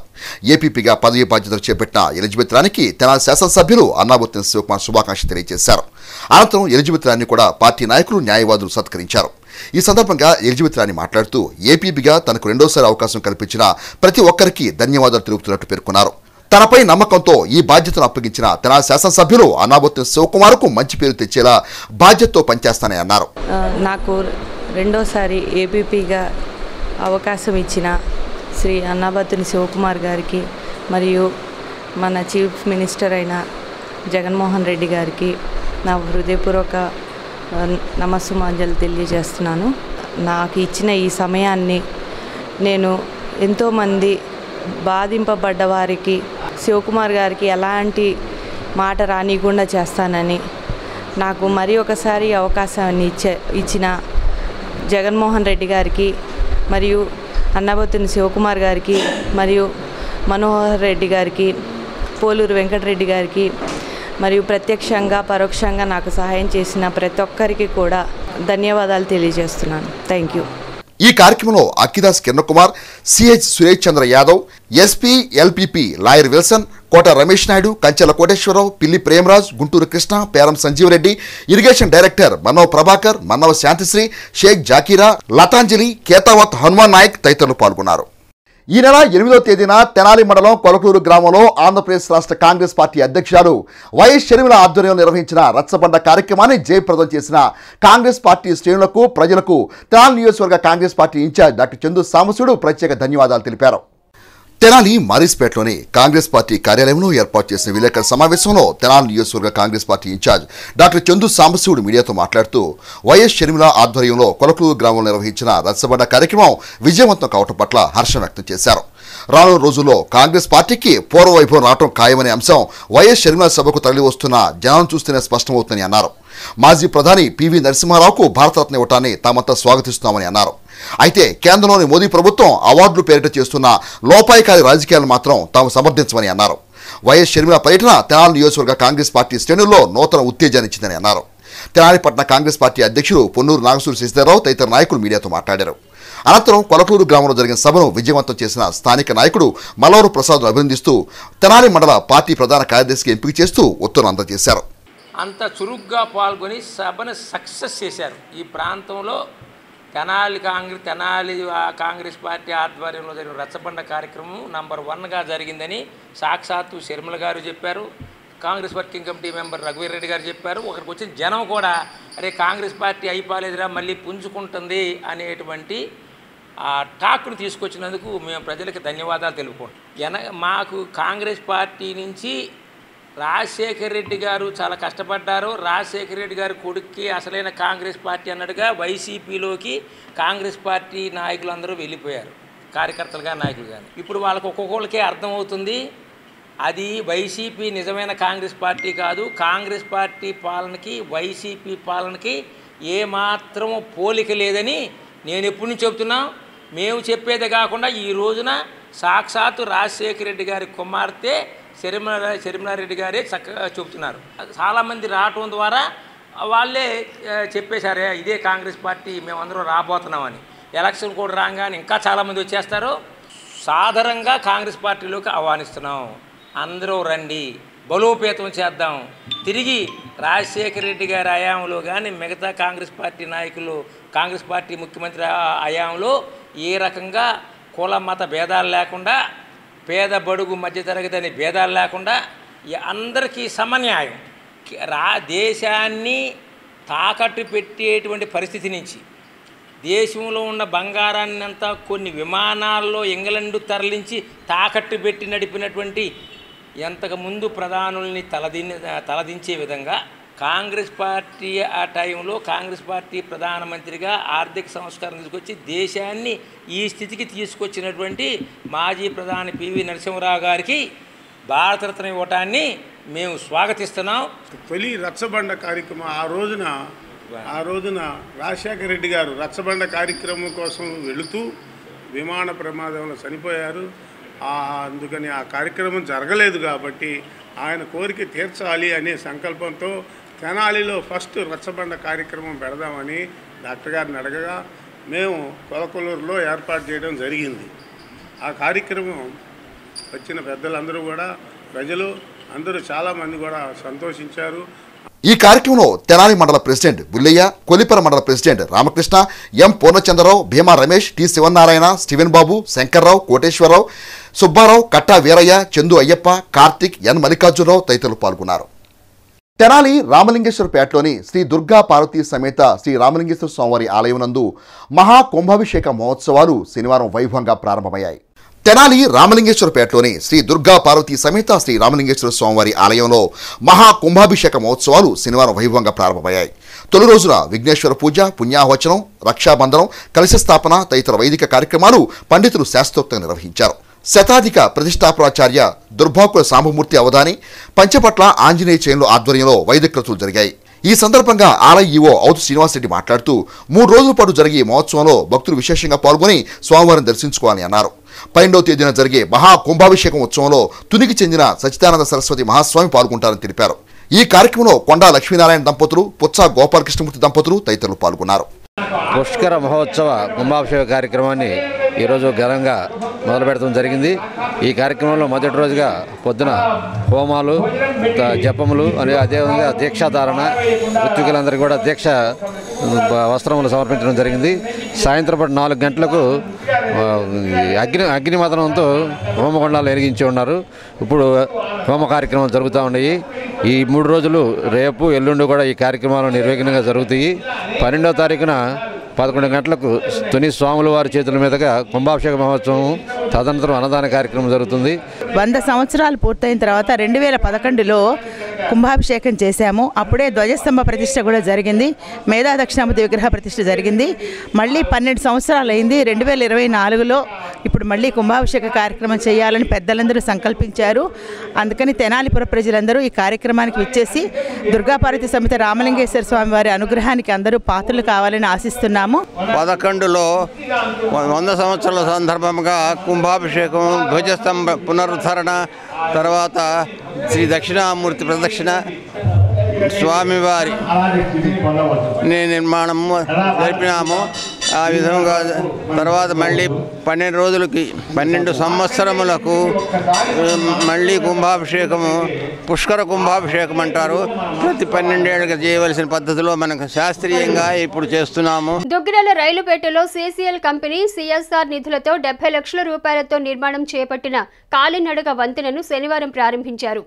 ఏపీగా పదవి బాధ్యతలు చేపట్టిన ఎలిజబెత్ రాణికి తెనాలి శాసనసభ్యులు అన్నాబత్తుని శివకుమార్ శుభాకాంక్షలు తెలియజేశారు. అనంతరం ఎలిజబెత్ రాణిని కూడా పార్టీ నాయకులు, న్యాయవాదులు సత్కరించారు. ఈ సందర్భంగా ఎలిజబెత్ రాణి మాట్లాడుతూ ఏపీగా తనకు రెండోసారి అవకాశం కల్పించిన ప్రతి ఒక్కరికి ధన్యవాదాలు తెలుపుతున్నట్టు పేర్కొన్నారు. తనపై నమ్మకంతో ఈ బాధ్యతను అప్పగించిన తెనాలి శాసనసభ్యులు అన్నాబత్తుని శివకుమార్కు మంచి పేరు తెచ్చేలా బాధ్యతతో పనిచేస్తానని అన్నారు. నాకు రెండోసారి ఏపీగా అవకాశం ఇచ్చిన శ్రీ అన్నాబత్తుని శివకుమార్ గారికి మరియు మన చీఫ్ మినిస్టర్ అయిన జగన్మోహన్ రెడ్డి గారికి నా హృదయపూర్వక నమస్సుమాంజలు తెలియజేస్తున్నాను. నాకు ఇచ్చిన ఈ సమయాన్ని నేను ఎంతోమంది బాధింపబడ్డ వారికి, శివకుమార్ గారికి ఎలాంటి మాట రానికుండా చేస్తానని, నాకు మరి ఒకసారి అవకాశాన్ని ఇచ్చిన జగన్మోహన్ రెడ్డి గారికి మరియు అన్నాబత్తుని శివకుమార్ గారికి మరియు మనోహర్ రెడ్డి గారికి, పోలూరు వెంకటరెడ్డి గారికి మరియు ప్రత్యక్షంగా పరోక్షంగా నాకు సహాయం చేసిన ప్రతి ఒక్కరికి కూడా ధన్యవాదాలు తెలియజేస్తున్నాను. Thank you. ఈ కార్యక్రమంలో అక్కిదాస్ కిరణ్ కుమార్, సిహెచ్ సురేష్ చంద్ర Yadav, SP LPP lawyer Wilson, కోట రమేష్ నాయుడు, కంచెల కోటేశ్వరరావు, పిల్లి ప్రేమరాజ్, గుంటూరు కృష్ణ, పేరం సంజీవరెడ్డి, ఇరిగేషన్ డైరెక్టర్ మన్నవ ప్రభాకర్, మన్నవ శాంతిశ్రీ, షేక్ జాకీరా, లతాంజలి, కేతావత్ హనుమాన్ నాయక్ తదితరులు పాల్గొన్నారు. ఈ నెల 8వ తేదీన తెనాలి మండలం కొలకూరు గ్రామంలో ఆంధ్రప్రదేశ్ రాష్ట్ర కాంగ్రెస్ పార్టీ అధ్యక్షురాలు వైఎస్ షర్మిల ఆధ్వర్యంలో నిర్వహించిన రచ్చబండ కార్యక్రమాన్ని జయప్రదం చేసిన కాంగ్రెస్ పార్టీ శ్రేణులకు, ప్రజలకు తెనాలి నియోజకవర్గ Congress party in-charge doctor Chandu Sambasivudu ప్రత్యేక ధన్యవాదాలు తెలిపారు. తెనాలి మారిస్పేటలోని కాంగ్రెస్ పార్టీ కార్యాలయంలో ఏర్పాటు చేసిన విలేకరుల సమావేశంలో తెనాలి నియోజకవర్గ Congress party in-charge doctor Chandu Sambasivudu మీడియాతో మాట్లాడుతూ వైఎస్ షర్మిల ఆధ్వర్యంలో కొలకూరు గ్రామంలో నిర్వహించిన రచ్చబండ కార్యక్రమం విజయవంతం కావడం పట్ల హర్షం వ్యక్తం చేశారు. రానున్న రోజుల్లో కాంగ్రెస్ పార్టీకి పూర్వవైభవం రావడం ఖాయమనే అంశం వైఎస్ షర్మిల సభకు తరలివస్తున్న జనం చూస్తేనే స్పష్టమవుతుందని అన్నారు. మాజీ ప్రధాని పివి నరసింహారావుకు భారతరత్న ఇవ్వటాన్ని తామంతా స్వాగతిస్తున్నామని అన్నారు. అయితే కేంద్రంలోని మోదీ ప్రభుత్వం అవార్డులు పేరిట చేస్తున్న లోపాయికారి రాజకీయాలను మాత్రం తాము సమర్థించమని అన్నారు. వైఎస్ షర్మిల పర్యటన తెనాలి నియోజకవర్గ కాంగ్రెస్ పార్టీ శ్రేణుల్లో నూతన ఉత్తేజాన్నిచ్చిందని అన్నారు. తెనాలి పట్టణ కాంగ్రెస్ పార్టీ అధ్యక్షుడు పొన్నూరు నాగసూరి శశిధరరావు తదితర నాయకులు మీడియాతో మాట్లాడారు. అనంతరం కొలకూరు గ్రామంలో జరిగిన సభను విజయవంతం చేసిన స్థానిక నాయకుడు మలవరు ప్రసాద్ను అభినందిస్తూ తెనాలి మండల పార్టీ ప్రధాన కార్యదర్శికి ఎంపిక చేస్తూ ఉత్తర్వులు అందజేశారు. అంత చురుగ్గా పాల్గొని సభను సక్సెస్ చేశారు. ఈ ప్రాంతంలో తెనాలి కాంగ్రెస్ పార్టీ ఆధ్వర్యంలో జరిగిన రచ్చబండ కార్యక్రమం నంబర్ 1గా జరిగిందని సాక్షాత్తు షర్మిల గారు చెప్పారు. కాంగ్రెస్ వర్కింగ్ కమిటీ మెంబర్ రఘువీర్ రెడ్డి గారు చెప్పారు. ఒకరికి వచ్చిన జనం కూడా అరే కాంగ్రెస్ పార్టీ అయిపోలేదురా మళ్ళీ పుంజుకుంటుంది అనేటువంటి ఆ టాక్ను తీసుకొచ్చినందుకు మేము ప్రజలకు ధన్యవాదాలు తెలుపుకుంటాం. మాకు కాంగ్రెస్ పార్టీ నుంచి రాజశేఖర రెడ్డి గారు చాలా కష్టపడ్డారు. రాజశేఖర రెడ్డి గారి కొడుక్కి అసలైన కాంగ్రెస్ పార్టీ అన్నట్టుగా వైసీపీలోకి కాంగ్రెస్ పార్టీ నాయకులందరూ వెళ్ళిపోయారు, కార్యకర్తలుగా నాయకులు కానీ. ఇప్పుడు వాళ్ళకి ఒక్కొక్కళ్ళకే అర్థమవుతుంది అది వైసీపీ నిజమైన కాంగ్రెస్ పార్టీ కాదు. కాంగ్రెస్ పార్టీ పాలనకి వైసీపీ పాలనకి ఏమాత్రము పోలిక లేదని నేను ఎప్పటి నుంచి చెబుతున్నా. మేము చెప్పేదే కాకుండా ఈ రోజున సాక్షాత్తు రాజశేఖర రెడ్డి గారి కుమార్తె షర్మిలారెడ్డి గారే చక్కగా చెబుతున్నారు. చాలామంది రావటం ద్వారా వాళ్ళే చెప్పేశారే ఇదే కాంగ్రెస్ పార్టీ మేమందరం రాబోతున్నామని. ఎలక్షన్ కూడా రాగానే ఇంకా చాలామంది వచ్చేస్తారు. సాధారణంగా కాంగ్రెస్ పార్టీలోకి ఆహ్వానిస్తున్నాం. అందరూ రండి, బలోపేతం చేద్దాం. తిరిగి రాజశేఖర రెడ్డి గారి హయాంలో కానీ మిగతా కాంగ్రెస్ పార్టీ నాయకులు కాంగ్రెస్ పార్టీ ముఖ్యమంత్రి హయాంలో ఏ రకంగా కుల మత భేదాలు లేకుండా పేద బడుగు మధ్యతరగతి అనే భేదాలు లేకుండా అందరికీ సమన్యాయం దేశాన్ని తాకట్టు పెట్టేటువంటి పరిస్థితి నుంచి దేశంలో ఉన్న బంగారాన్ని అంతా కొన్ని విమానాల్లో ఇంగ్లండ్ తరలించి తాకట్టు పెట్టి నడిపినటువంటి ఎంతకుముందు ప్రధానుల్ని తలదించే విధంగా కాంగ్రెస్ పార్టీ ఆ టైంలో కాంగ్రెస్ పార్టీ ప్రధానమంత్రిగా ఆర్థిక సంస్కరణ తీసుకొచ్చి దేశాన్ని ఈ స్థితికి తీసుకొచ్చినటువంటి మాజీ ప్రధాని పివి నరసింహరావు గారికి భారతరత్న ఇవ్వటాన్ని మేము స్వాగతిస్తున్నాం. తొలి రచ్చబండ కార్యక్రమం ఆ రోజున రాజశేఖర రెడ్డి గారు రచ్చబండ కార్యక్రమం కోసం వెళుతూ విమాన ప్రమాదంలో చనిపోయారు. అందుకని ఆ కార్యక్రమం జరగలేదు కాబట్టి ఆయన కోరిక తీర్చాలి అనే సంకల్పంతో తెనాలిలో ఫస్ట్ రచ్చబండ కార్యక్రమం పెడదామని డాక్టర్ గారిని అడగగా మేము కొలకూరులో ఏర్పాటు చేయడం జరిగింది. ఆ కార్యక్రమం వచ్చిన పెద్దలందరూ కూడా ప్రజలు అందరూ చాలామంది కూడా సంతోషించారు. ఈ కార్యక్రమంలో తెనాలి మండల ప్రెసిడెంట్ బుల్లయ్య, కొలిపర మండల ప్రెసిడెంట్ రామకృష్ణ, ఎం పూర్ణచంద్రరావు, భీమా రమేష్, టి శివనారాయణ, స్టీవెన్ బాబు, శంకర్రావు, కోటేశ్వరరావు, సుబ్బారావు, కట్టా వీరయ్య, చందు అయ్యప్ప, కార్తిక్, ఎన్ మల్లికార్జునరావు తదితరులు పాల్గొన్నారు. తెనాలి రామలింగేశ్వరపేటలోని శ్రీ దుర్గా పార్వతీ సమేత శ్రీ రామలింగేశ్వర స్వామివారి ఆలయం నందు మహాకుంభాభిషేక మహోత్సవాలు శనివారం వైభవంగా ప్రారంభమయ్యాయి. తెనాలి రామలింగేశ్వరపేటలోని శ్రీ దుర్గా పార్వతీ సమేత శ్రీ రామలింగేశ్వర స్వామివారి ఆలయంలో మహాకుంభాభిషేక మహోత్సవాలు శనివారం వైభవంగా ప్రారంభమయ్యాయి. తొలి రోజున విఘ్నేశ్వర పూజ, పుణ్యాహవచనం, రక్షాబంధనం, కలశ స్థాపన తదితర వైదిక కార్యక్రమాలు పండితులు శాస్త్రోక్తంగా నిర్వహించారు. శతాధిక ప్రతిష్టాపనాచార్య దుర్భాకుల సాంబమూర్తి అవధాని, పంచపట్ల ఆంజనేయ చైన్ల ఆధ్వర్యంలో వైదికృతులు జరిగాయి. ఈ సందర్భంగా ఆలయ ఈవో ఔతు శ్రీనివాసరెడ్డి మాట్లాడుతూ 3 రోజుల పాటు జరిగే మహోత్సవంలో భక్తులు విశేషంగా పాల్గొని స్వామివారిని దర్శించుకోవాలని అన్నారు. 12వ తేదీన జరిగే మహాకుంభాభిషేకం ఉత్సవంలో తునికి చెందిన సచ్చిదానంద సరస్వతి మహాస్వామి పాల్గొంటారని తెలిపారు. ఈ కార్యక్రమంలో కొండా లక్ష్మీనారాయణ దంపతులు, పుచ్చ గోపాలకృష్ణమూర్తి దంపతులు తదితరులు పాల్గొన్నారు. పుష్కర మహోత్సవ కుంభాభిషేక కార్యక్రమాన్ని ఈరోజు ఘనంగా మొదలు పెడతాం జరిగింది. ఈ కార్యక్రమంలో మొదటి రోజుగా పొద్దున హోమాలు, జపములు అనే అదేవిధంగా దీక్షాధారణ, ఋత్వికులందరికీ కూడా దీక్ష వస్త్రములు సమర్పించడం జరిగింది. సాయంత్రం పాటు 4 గంటలకు అగ్నిమదనంతో హోమగుండాలు వెలిగించి ఉన్నారు. ఇప్పుడు హోమ కార్యక్రమం జరుగుతూ ఉన్నాయి. ఈ 3 రోజులు రేపు ఎల్లుండి కూడా ఈ కార్యక్రమాలు నిర్విఘ్నంగా జరుగుతాయి. 12వ తారీఖున 11 గంటలకు తుని స్వాముల వారి చేతుల మీదుగా కుంభాభిషేక మహోత్సవం, తదనంతరం అన్నదాన కార్యక్రమం జరుగుతుంది. 100 సంవత్సరాలు పూర్తయిన తర్వాత 2011లో కుంభాభిషేకం చేశాము. అప్పుడే ధ్వజస్తంభ ప్రతిష్ఠ కూడా జరిగింది, మేధా దక్షిణామూర్తి విగ్రహ ప్రతిష్ఠ జరిగింది. మళ్ళీ 12 సంవత్సరాలు అయింది. 2024లో ఇప్పుడు మళ్ళీ కుంభాభిషేక కార్యక్రమం చేయాలని పెద్దలందరూ సంకల్పించారు. అందుకని తెనాలిపుర ప్రజలందరూ ఈ కార్యక్రమానికి విచ్చేసి దుర్గాపార్వతి సమేత రామలింగేశ్వర స్వామి వారి అనుగ్రహానికి అందరూ పాత్రలు కావాలని ఆశిస్తున్నాము. 11లో 100 సంవత్సరాల సందర్భంగా కుంభాభిషేకం, ధ్వజస్తంభ పునరుద్ధరణ, తర్వాత శ్రీ దక్షిణామూర్తి ప్రదక్షిణ, స్వామివారి నిర్మాణము జరిపినాము. ఆ విధంగా తర్వాత మళ్ళీ 12 రోజులకి 12 సంవత్సరములకు మళ్ళీ కుంభాభిషేకము, పుష్కర కుంభాభిషేకం అంటారు. ప్రతి 12 ఏళ్ళకి చేయవలసిన పద్ధతిలో మనకు శాస్త్రీయంగా ఇప్పుడు చేస్తున్నాము. దుగ్గిరాల రైలుపేటలో CCL కంపెనీ CSR నిధులతో 70 లక్షల రూపాయలతో నిర్మాణం చేపట్టిన కాలినడక వంతెనను శనివారం ప్రారంభించారు.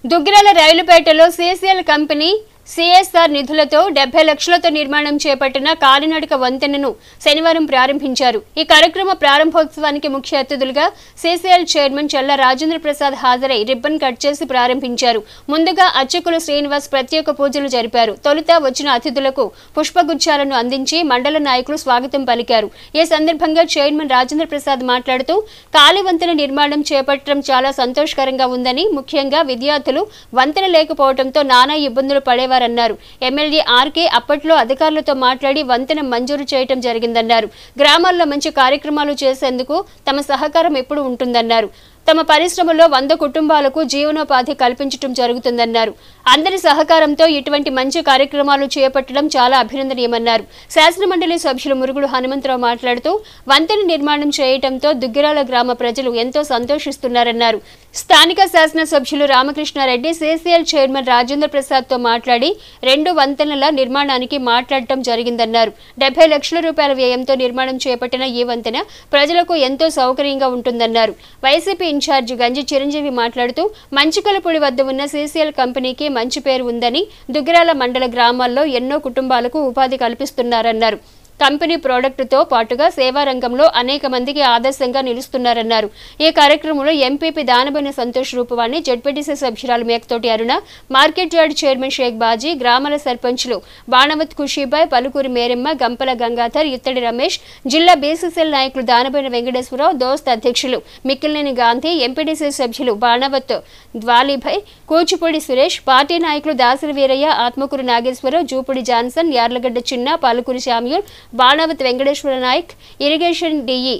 దుగ్గిరాల రైలుపేటలో CCL కంపెనీ CSR నిధులతో 70 లక్షలతో నిర్మాణం చేపట్టిన కాలినడక వంతెనను శనివారం ప్రారంభించారు. ఈ కార్యక్రమ ప్రారంభోత్సవానికి ముఖ్య అతిథులుగా CCL చైర్మన్ చల్ల రాజేంద్ర ప్రసాద్ హాజరై రిబ్బన్ కట్ చేసి ప్రారంభించారు. ముందుగా అర్చకులు శ్రీనివాస్ ప్రత్యేక పూజలు జరిపారు. తొలుత వచ్చిన అతిథులకు పుష్పగుచ్చాలను అందించి మండల నాయకులు స్వాగతం పలికారు. ఈ సందర్భంగా చైర్మన్ రాజేంద్ర ప్రసాద్ మాట్లాడుతూ కాలి వంతెన నిర్మాణం చేపట్టడం చాలా సంతోషకరంగా ఉందని, ముఖ్యంగా విద్యార్థులు వంతెన లేకపోవడంతో నానా ఇబ్బందులు పడేవారు అన్నారు. ఎమ్మెల్యే ఆర్కే అప్పట్లో అధికారులతో మాట్లాడి వంతెన మంజూరు చేయడం జరిగిందన్నారు. గ్రామాల్లో మంచి కార్యక్రమాలు చేసేందుకు తమ సహకారం ఎప్పుడు ఉంటుందన్నారు. తమ పరిశ్రమలో 100 కుటుంబాలకు జీవనోపాధి కల్పించడం జరుగుతుందన్నారు. అందరి సహకారంతో ఇటువంటి మంచి కార్యక్రమాలు చేపట్టడం చాలా అభినందనీయమన్నారు. శాసనమండలి సభ్యులు మురుగుడు హనుమంతరావు మాట్లాడుతూ వంతెన నిర్మాణం చేయడంతో దుగ్గిరాల గ్రామ ప్రజలు ఎంతో సంతోషిస్తున్నారన్నారు. స్థానిక శాసన సభ్యులు రామకృష్ణారెడ్డి CCL చైర్మన్ రాజేంద్ర ప్రసాద్ తో మాట్లాడి 2 వంతెనల నిర్మాణానికి మాట్లాడటం జరిగిందన్నారు. 70 లక్షల రూపాయల వ్యయంతో నిర్మాణం చేపట్టిన ఈ వంతెన ప్రజలకు ఎంతో సౌకర్యంగా ఉంటుందన్నారు. వైసీపీ ఇన్ఛార్జి గంజి చిరంజీవి మాట్లాడుతూ మంచికలపూడి వద్ద ఉన్న CCL కంపెనీకి మంచి పేరు ఉందని, దుగ్గిరాల మండల గ్రామాల్లో ఎన్నో కుటుంబాలకు ఉపాధి కల్పిస్తున్నారన్నారు. కంపెనీ ప్రోడక్టుతో పాటుగా సేవా రంగంలో అనేక మందికి ఆదర్శంగా నిలుస్తున్నారన్నారు. ఈ కార్యక్రమంలో ఎంపీపీ దానబోయిన సంతోష్ రూపవాణి, జెడ్పీటీసీ సభ్యురాలు Mekathoti Aruna, market yard chairman Shaik Baji, గ్రామాల సర్పంచ్లు బాణవత్ ఖుషీబాయ్, పలుకూరి మేరెమ్మ, గంపల గంగాధర్, ఇత్తడి రమేష్, జిల్లా BCCL నాయకులు దానబోయిన వెంకటేశ్వరరావు, దోస్త్ అధ్యక్షులు మిక్కిలినేని గాంధీ, ఎంపీటీసీ సభ్యులు బాణవత్ ద్వాలీభాయ్, కూచిపూడి సురేష్, పార్టీ నాయకులు Dasari Veeraiah, Atmakuru Nageswararao, Jupudi Johnson, Yarlagadda Chinna, Palakuri Samuel, Banavath Venkateswara Naik, irrigation DE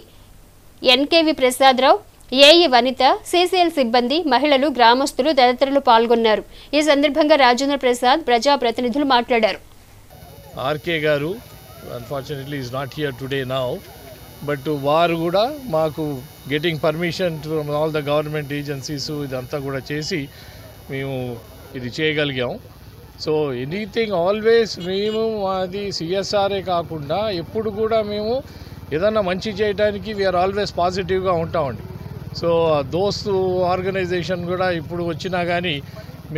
NKV Prasadarao, AE Vanitha, CCL సిబ్బంది, మహిళలు, గ్రామస్తులు తదితరులు పాల్గొన్నారు. ఈ సందర్భంగా రాజేంద్ర ప్రసాద్, ప్రజాప్రతినిధులు మాట్లాడారు. ఆర్కే గారు unfortunately is not here today now, but వారు కూడా మాకు getting permission from all the government agencies ఇదంతా కూడా చేసి మేము ఇది చేయగలిగాం. సో ఎనీథింగ్ ఆల్వేస్ మేము అది CSRే కాకుండా ఎప్పుడు కూడా మేము ఏదన్నా మంచి చేయడానికి వీఆర్ ఆల్వేస్ పాజిటివ్గా ఉంటామండి. సో దోస్తు ఆర్గనైజేషన్ కూడా ఇప్పుడు వచ్చినా కానీ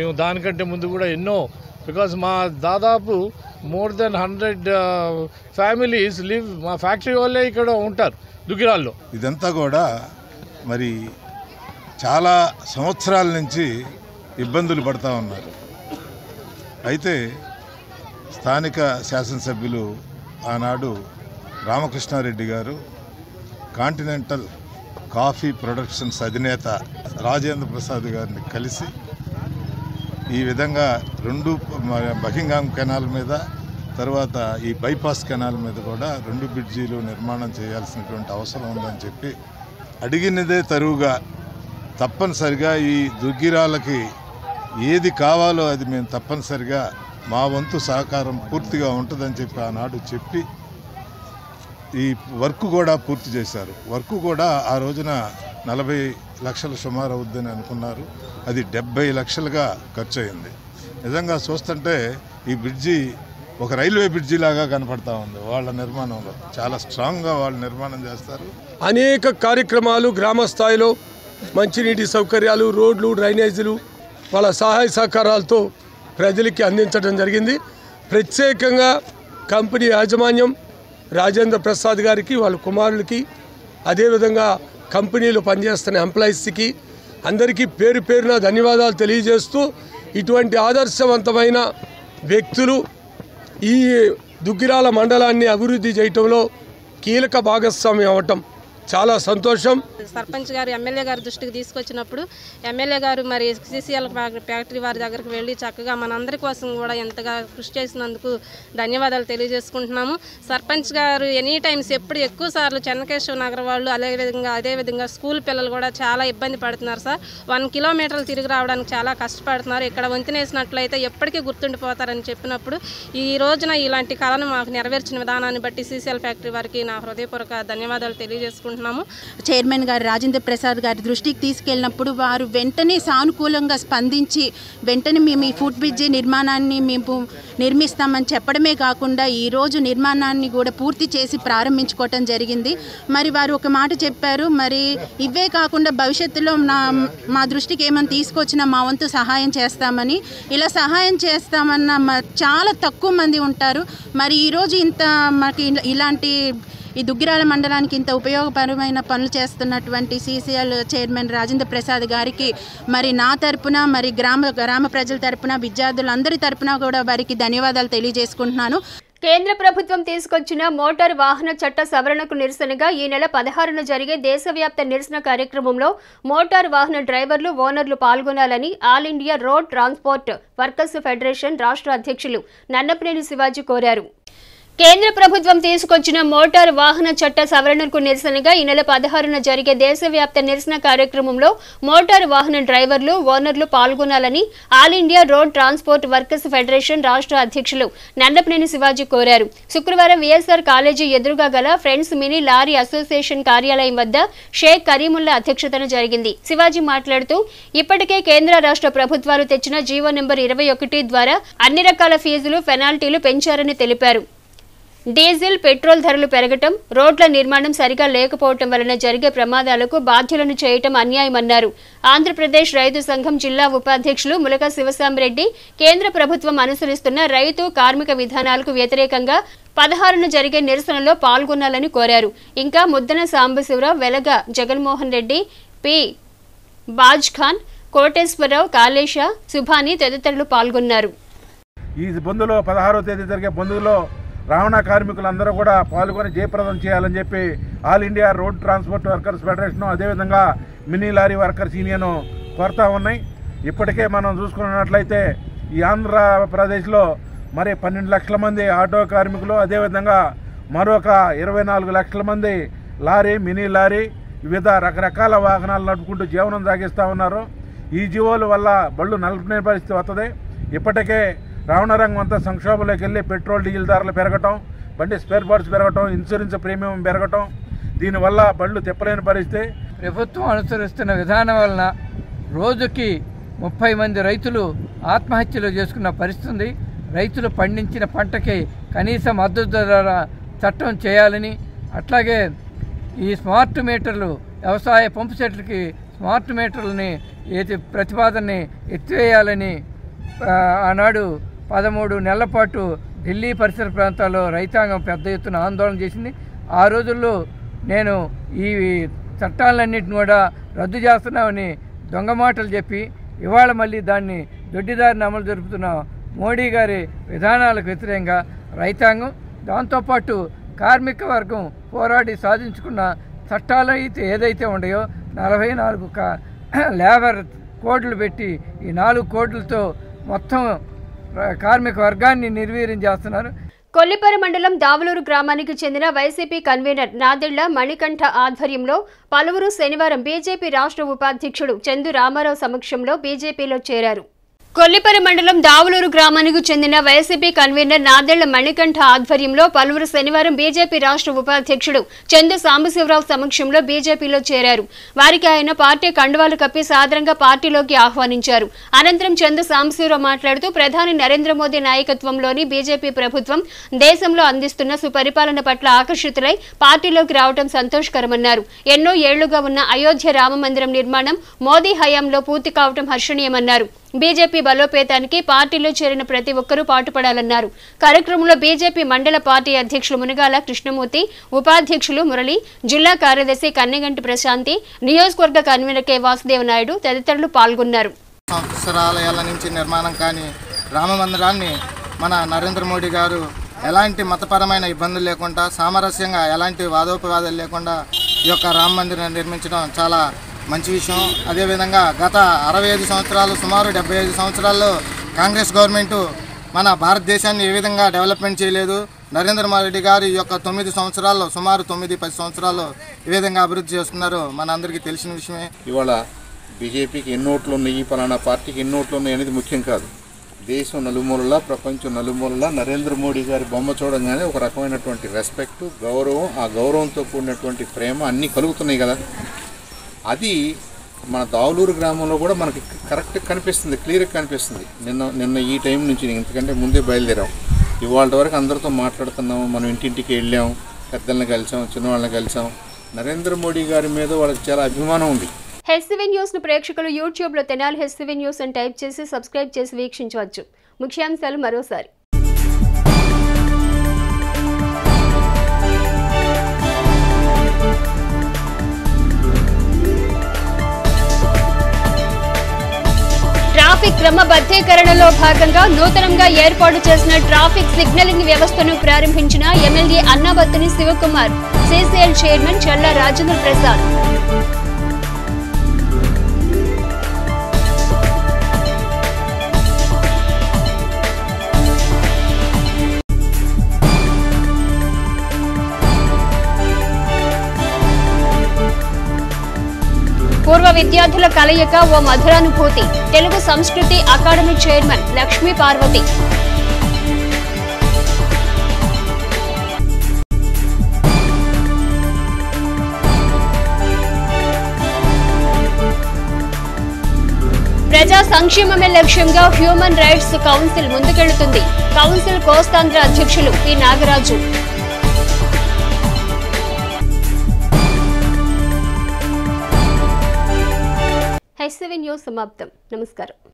మేము దానికంటే ముందు కూడా ఎన్నో, బికాజ్ మా దాదాపు మోర్ దెన్ 100 ఫ్యామిలీస్ లివ్, మా ఫ్యాక్టరీ వాళ్ళే ఇక్కడ ఉంటారు దుగ్గిరాల్లో. ఇదంతా కూడా మరి చాలా సంవత్సరాల నుంచి ఇబ్బందులు పడుతూ ఉన్నారు. అయితే స్థానిక శాసనసభ్యులు ఆనాడు రామకృష్ణారెడ్డి గారు కాంటినెంటల్ కాఫీ ప్రొడక్షన్స్ అధినేత రాజేంద్ర ప్రసాద్ గారిని కలిసి ఈ విధంగా 2 బకింగ్హామ్ కెనాల్ మీద, తర్వాత ఈ బైపాస్ కెనాల్ మీద కూడా 2 బ్రిడ్జీలు నిర్మాణం చేయాల్సినటువంటి అవసరం ఉందని చెప్పి అడిగినదే తరువుగా తప్పనిసరిగా ఈ దుగ్గిరాలకి ఏది కావాలో అది మేము తప్పనిసరిగా మా వంతు సహకారం పూర్తిగా ఉంటుందని చెప్పి ఆనాడు చెప్పి ఈ వర్క్ కూడా పూర్తి చేశారు. వర్క్ కూడా ఆ రోజున 40 లక్షల సుమారు అవుద్దని అనుకున్నారు. అది 70 లక్షలుగా ఖర్చు అయింది. నిజంగా చూస్తుంటే ఈ బ్రిడ్జి ఒక రైల్వే బ్రిడ్జి లాగా కనపడతా ఉంది. వాళ్ళ నిర్మాణంలో చాలా స్ట్రాంగ్గా వాళ్ళు నిర్మాణం చేస్తారు. అనేక కార్యక్రమాలు గ్రామ స్థాయిలో మంచినీటి సౌకర్యాలు, రోడ్లు, డ్రైనేజీలు వాళ్ళ సహాయ సహకారాలతో ప్రజలకి అందించడం జరిగింది. ప్రత్యేకంగా కంపెనీ యాజమాన్యం రాజేంద్ర ప్రసాద్ గారికి, వాళ్ళ కుమారులకి, అదేవిధంగా కంపెనీలో పనిచేస్తున్న ఎంప్లాయీస్కి అందరికీ పేరు పేరున ధన్యవాదాలు తెలియజేస్తూ ఇటువంటి ఆదర్శవంతమైన వ్యక్తులు ఈ దుగ్గిరాల మండలాన్ని అభివృద్ధి చేయటంలో కీలక భాగస్వామ్యం అవ్వటం చాలా సంతోషం. సర్పంచ్ గారు ఎమ్మెల్యే గారి దృష్టికి తీసుకొచ్చినప్పుడు ఎమ్మెల్యే గారు మరి సిసిఎల్ ఫ్యాక్టరీ వారి దగ్గరికి వెళ్ళి చక్కగా మనందరి కోసం కూడా ఎంతగా కృషి చేసినందుకు ధన్యవాదాలు తెలియజేసుకుంటున్నాము. సర్పంచ్ గారు ఎనీ టైమ్స్ ఎప్పుడు ఎక్కువ సార్లు చెన్నకేశవ నగర్ వాళ్ళు అదేవిధంగా స్కూల్ పిల్లలు కూడా చాలా ఇబ్బంది పడుతున్నారు సార్. 1 కిలోమీటర్లు తిరిగి రావడానికి చాలా కష్టపడుతున్నారు. ఇక్కడ వంతెనేసినట్లయితే ఎప్పటికీ గుర్తుండిపోతారని చెప్పినప్పుడు ఈ రోజున ఇలాంటి కళను మాకు నెరవేర్చిన విధానాన్ని బట్టి సిసిఎల్ ఫ్యాక్టరీ వారికి నా హృదయపూర్వక ధన్యవాదాలు తెలియజేసుకుంటున్నాను. చైర్మన్ గారు రాజేంద్ర ప్రసాద్ గారి దృష్టికి తీసుకెళ్ళినప్పుడు వారు వెంటనే సానుకూలంగా స్పందించి వెంటనే మేము ఈ ఫుడ్ బ్రిడ్జి నిర్మాణాన్ని మేము నిర్మిస్తామని చెప్పడమే కాకుండా ఈరోజు నిర్మాణాన్ని కూడా పూర్తి చేసి ప్రారంభించుకోవటం జరిగింది. మరి వారు ఒక మాట చెప్పారు, మరి ఇవే కాకుండా భవిష్యత్తులో మా దృష్టికి ఏమైనా తీసుకొచ్చినా మా వంతు సహాయం చేస్తామని. ఇలా సహాయం చేస్తామన్న చాలా తక్కువ మంది ఉంటారు. మరి ఈరోజు ఇంత మాకు ఇలాంటి ఈ దుగ్గిరాల మండలానికి ఇంత ఉపయోగపరమైన పనులు చేస్తున్నటువంటి సిసిఎల్ చైర్మన్ రాజేంద్ర ప్రసాద్ గారికి మరి నా తరపున మరి గ్రామ ప్రజల తరపున విద్యార్థులందరి తరపున కూడా వారికి ధన్యవాదాలు తెలియజేసుకుంటున్నాను. కేంద్ర ప్రభుత్వం తీసుకొచ్చిన మోటార్ వాహన చట్ట సవరణకు నిరసనగా ఈ నెల 16న జరిగే దేశవ్యాప్త నిరసన కార్యక్రమంలో మోటార్ వాహన డ్రైవర్లు ఓనర్లు పాల్గొనాలని all India road transport workers federation రాష్ట్ర అధ్యక్షులు నన్నపనేని శివాజీ కోరారు. కేంద్ర ప్రభుత్వం తీసుకొచ్చిన మోటార్ వాహన చట్ట సవరణకు నిరసనగా ఈ నెల 16న జరిగే దేశవ్యాప్త నిరసన కార్యక్రమంలో మోటార్ వాహన డ్రైవర్లు ఓనర్లు పాల్గొనాలని all India road transport workers federation రాష్ట్ర అధ్యక్షులు నన్నపనేని శివాజీ కోరారు. శుక్రవారం విఎస్ఆర్ కాలేజీ ఎదురుగా గల ఫ్రెండ్స్ మినీ లారీ అసోసియేషన్ కార్యాలయం వద్ద షేక్ కరీముల్లా అధ్యక్షతన జరిగింది. శివాజీ మాట్లాడుతూ ఇప్పటికే కేంద్ర రాష్ట్ర ప్రభుత్వాలు తెచ్చిన జీవో నెంబర్ 21 ద్వారా అన్ని రకాల ఫీజులు పెనాల్టీలు పెంచారని తెలిపారు. డీజిల్ పెట్రోల్ ధరలు పెరగటం, రోడ్ల నిర్మాణం సరిగా లేకపోవటం వలన జరిగే ప్రమాదాలకు బాధ్యులను చేయటం అన్యాయమన్నారు. ఆంధ్రప్రదేశ్ రైతు సంఘం జిల్లా ఉపాధ్యక్షులు ములక శివసామిరెడ్డి కేంద్ర ప్రభుత్వం అనుసరిస్తున్న రైతు కార్మిక విధానాలకు వ్యతిరేకంగా 16న జరిగే నిరసనలో పాల్గొనాలని కోరారు. ఇంకా ముద్దన సాంబశివరావు, వెలగ జగన్మోహన్ రెడ్డి, పి బాజ్ ఖాన్, కోటేశ్వరరావు, కాళేశ, సుభాని తదితరులు పాల్గొన్నారు. ఈ బంధులో 16వ తేదీ జరిగే బంధువులో రవాణా కార్మికులందరూ కూడా పాల్గొని జయప్రదం చేయాలని చెప్పి all India road transport workers federation అదేవిధంగా మినీ లారీ వర్కర్స్ యూనియన్ కోరుతా ఉన్నాయి. ఇప్పటికే మనం చూసుకున్నట్లయితే ఈ ఆంధ్రప్రదేశ్లో మరి 12 లక్షల మంది ఆటో కార్మికులు, అదేవిధంగా మరొక 24 లక్షల మంది లారీ, మినీ లారీ, వివిధ రకరకాల వాహనాలు నడుపుకుంటూ జీవనం సాగిస్తూ ఉన్నారు. ఈ జీవోల వల్ల బళ్ళు నలుపునే పరిస్థితి వస్తుంది. ఇప్పటికే రవాణా రంగం అంతా సంక్షోభంలోకి వెళ్ళి పెట్రోల్ డీజిల్ ధరలు పెరగటం, బండి స్పేర్ పార్ట్స్ పెరగటం, ఇన్సూరెన్స్ ప్రీమియం పెరగటం, దీనివల్ల బళ్ళు తిప్పలేని పరిస్థితి. ప్రభుత్వం అనుసరిస్తున్న విధానం వలన రోజుకి 30 మంది రైతులు ఆత్మహత్యలు చేసుకున్న పరిస్థితి. రైతులు పండించిన పంటకి కనీస మద్దతు ధర చట్టం చేయాలని, అట్లాగే ఈ స్మార్ట్ మీటర్లు వ్యవసాయ పంపు సెట్లకి స్మార్ట్ మీటర్లని ప్రతిపాదనని ఎత్తివేయాలని ఆనాడు 13 నెలల పాటు ఢిల్లీ పరిసర ప్రాంతాల్లో రైతాంగం పెద్ద ఎత్తున ఆందోళన చేసింది. ఆ రోజుల్లో నేను ఈ చట్టాలన్నింటిని కూడా రద్దు చేస్తున్నామని దొంగ మాటలు చెప్పి ఇవాళ మళ్ళీ దాన్ని దొడ్డిదారిని అమలు జరుపుతున్న మోడీ గారి విధానాలకు వ్యతిరేకంగా రైతాంగం, దాంతోపాటు కార్మిక వర్గం పోరాడి సాధించుకున్న చట్టాలు ఏదైతే ఉన్నాయో 44 లేబర్ కోడ్లు పెట్టి ఈ 4 కోడ్లతో మొత్తం కార్మిక వర్గాన్ని నిర్వీర్యం చేస్తున్నారు. కొల్లిపర మండలం దావలూరు గ్రామానికి చెందిన వైసీపీ కన్వీనర్ నాదెళ్ల మణికంఠ ఆధ్వర్యంలో పలువురు శనివారం బీజేపీ రాష్ట్ర ఉపాధ్యక్షుడు చందు రామారావు సమక్షంలో బీజేపీలో చేరారు. కొల్లిపర మండలం దావలూరు గ్రామానికి చెందిన వైసీపీ కన్వీనర్ నాదెళ్ల మణికంఠ ఆధ్వర్యంలో పలువురు శనివారం బీజేపీ రాష్ట్ర ఉపాధ్యక్షుడు చందు సాంబశివరావు సమక్షంలో బీజేపీలో చేరారు. వారికి ఆయన పార్టీ కండువాలు కప్పి సాదరంగా పార్టీలోకి ఆహ్వానించారు. అనంతరం చందు సాంబశివరావు మాట్లాడుతూ ప్రధాని నరేంద్ర మోదీ నాయకత్వంలోని బీజేపీ ప్రభుత్వం దేశంలో అందిస్తున్న సుపరిపాలన పట్ల ఆకర్షితులై పార్టీలోకి రావడం సంతోషకరమన్నారు. ఎన్నో ఏళ్లుగా ఉన్న అయోధ్య రామ మందిరం నిర్మాణం మోదీ హయాంలో పూర్తి కావడం హర్షణీయమన్నారు. బీజేపీ బలోపేతానికి పార్టీలో చేరిన ప్రతి ఒక్కరూ పాటుపడాలన్నారు. కార్యక్రమంలో బీజేపీ మండల పార్టీ అధ్యక్షులు మునగాల కృష్ణమూర్తి, ఉపాధ్యక్షులు మురళి, జిల్లా కార్యదర్శి కన్నెగంటి ప్రశాంతి, నియోజకవర్గ కన్వీనర్ కె వాసుదేవ నాయుడు తదితరులు పాల్గొన్నారు. సంవత్సరాల ఏళ్ల నుంచి నిర్మాణం కాని రామ మందిరాన్ని మన నరేంద్ర మోడీ గారు ఎలాంటి మతపరమైన ఇబ్బందులు లేకుండా సామరస్యంగా ఎలాంటి వాదోపవాదాలు లేకుండా ఈ యొక్క రామ మందిరాన్ని నిర్మించడం చాలా మంచి విషయం. అదేవిధంగా గత 65 సంవత్సరాలు సుమారు 75 సంవత్సరాల్లో కాంగ్రెస్ గవర్నమెంటు మన భారతదేశాన్ని ఏ విధంగా డెవలప్మెంట్ చేయలేదు. నరేంద్ర మోడీ గారు ఈ యొక్క 9 సంవత్సరాల్లో సుమారు 9-10 సంవత్సరాల్లో ఈ విధంగా అభివృద్ధి చేస్తున్నారు మన అందరికీ తెలిసిన విషయమే. ఇవాళ బీజేపీకి ఎన్ని ఓట్లు ఉన్నాయి, పలానా పార్టీకి ఎన్ని ఓట్లు ఉన్నాయి అనేది ముఖ్యం కాదు. దేశం నలుమూలలా, ప్రపంచం నలుమూలలా నరేంద్ర మోడీ గారి బొమ్మ చూడంగానే ఒక రకమైనటువంటి రెస్పెక్ట్, గౌరవం, ఆ గౌరవంతో కూడినటువంటి ప్రేమ అన్నీ కలుగుతున్నాయి కదా. అది మన దావులూరు గ్రామంలో కూడా మనకి కరెక్ట్గా కనిపిస్తుంది, క్లియర్గా కనిపిస్తుంది. నిన్న ఈ టైం నుంచి ఇంతకంటే ముందే బయలుదేరాం. ఇవాళ వరకు అందరితో మాట్లాడుతున్నాము, మనం ఇంటింటికి వెళ్ళాం, పెద్దల్ని కలిసాం, చిన్నవాళ్ళని కలిసాం. నరేంద్ర మోడీ గారి మీద వాళ్ళకి చాలా అభిమానం ఉంది. హెచ్సివి న్యూస్ ను ప్రేక్షకులు యూట్యూబ్లో తెనాలి హెచ్సివి న్యూస్ అని టైప్ చేసి సబ్స్క్రైబ్ చేసి వీక్షించవచ్చు. ముఖ్యాంశాలు మరోసారి. ట్రాఫిక్ క్రమబద్ధీకరణలో భాగంగా నూతనంగా ఏర్పాటు చేసిన ట్రాఫిక్ సిగ్నలింగ్ వ్యవస్థను ప్రారంభించిన MLA Annabathuni Sivakumar, CCL chairman Challa Rajendra Prasad. పూర్వ విద్యార్థుల కలయిక ఓ మధురానుభూతి. తెలుగు సంస్కృతి అకాడమీ చైర్మన్ లక్ష్మీ పార్వతి. ప్రజా సంక్షేమమే లక్ష్యంగా హ్యూమన్ రైట్స్ కౌన్సిల్ ముందుకెళ్తుంది. కౌన్సిల్ కోస్తాంధ్ర అధ్యక్షులు పి నాగరాజు. హెచ్సివి న్యూస్ సమాప్తం. నమస్కారం.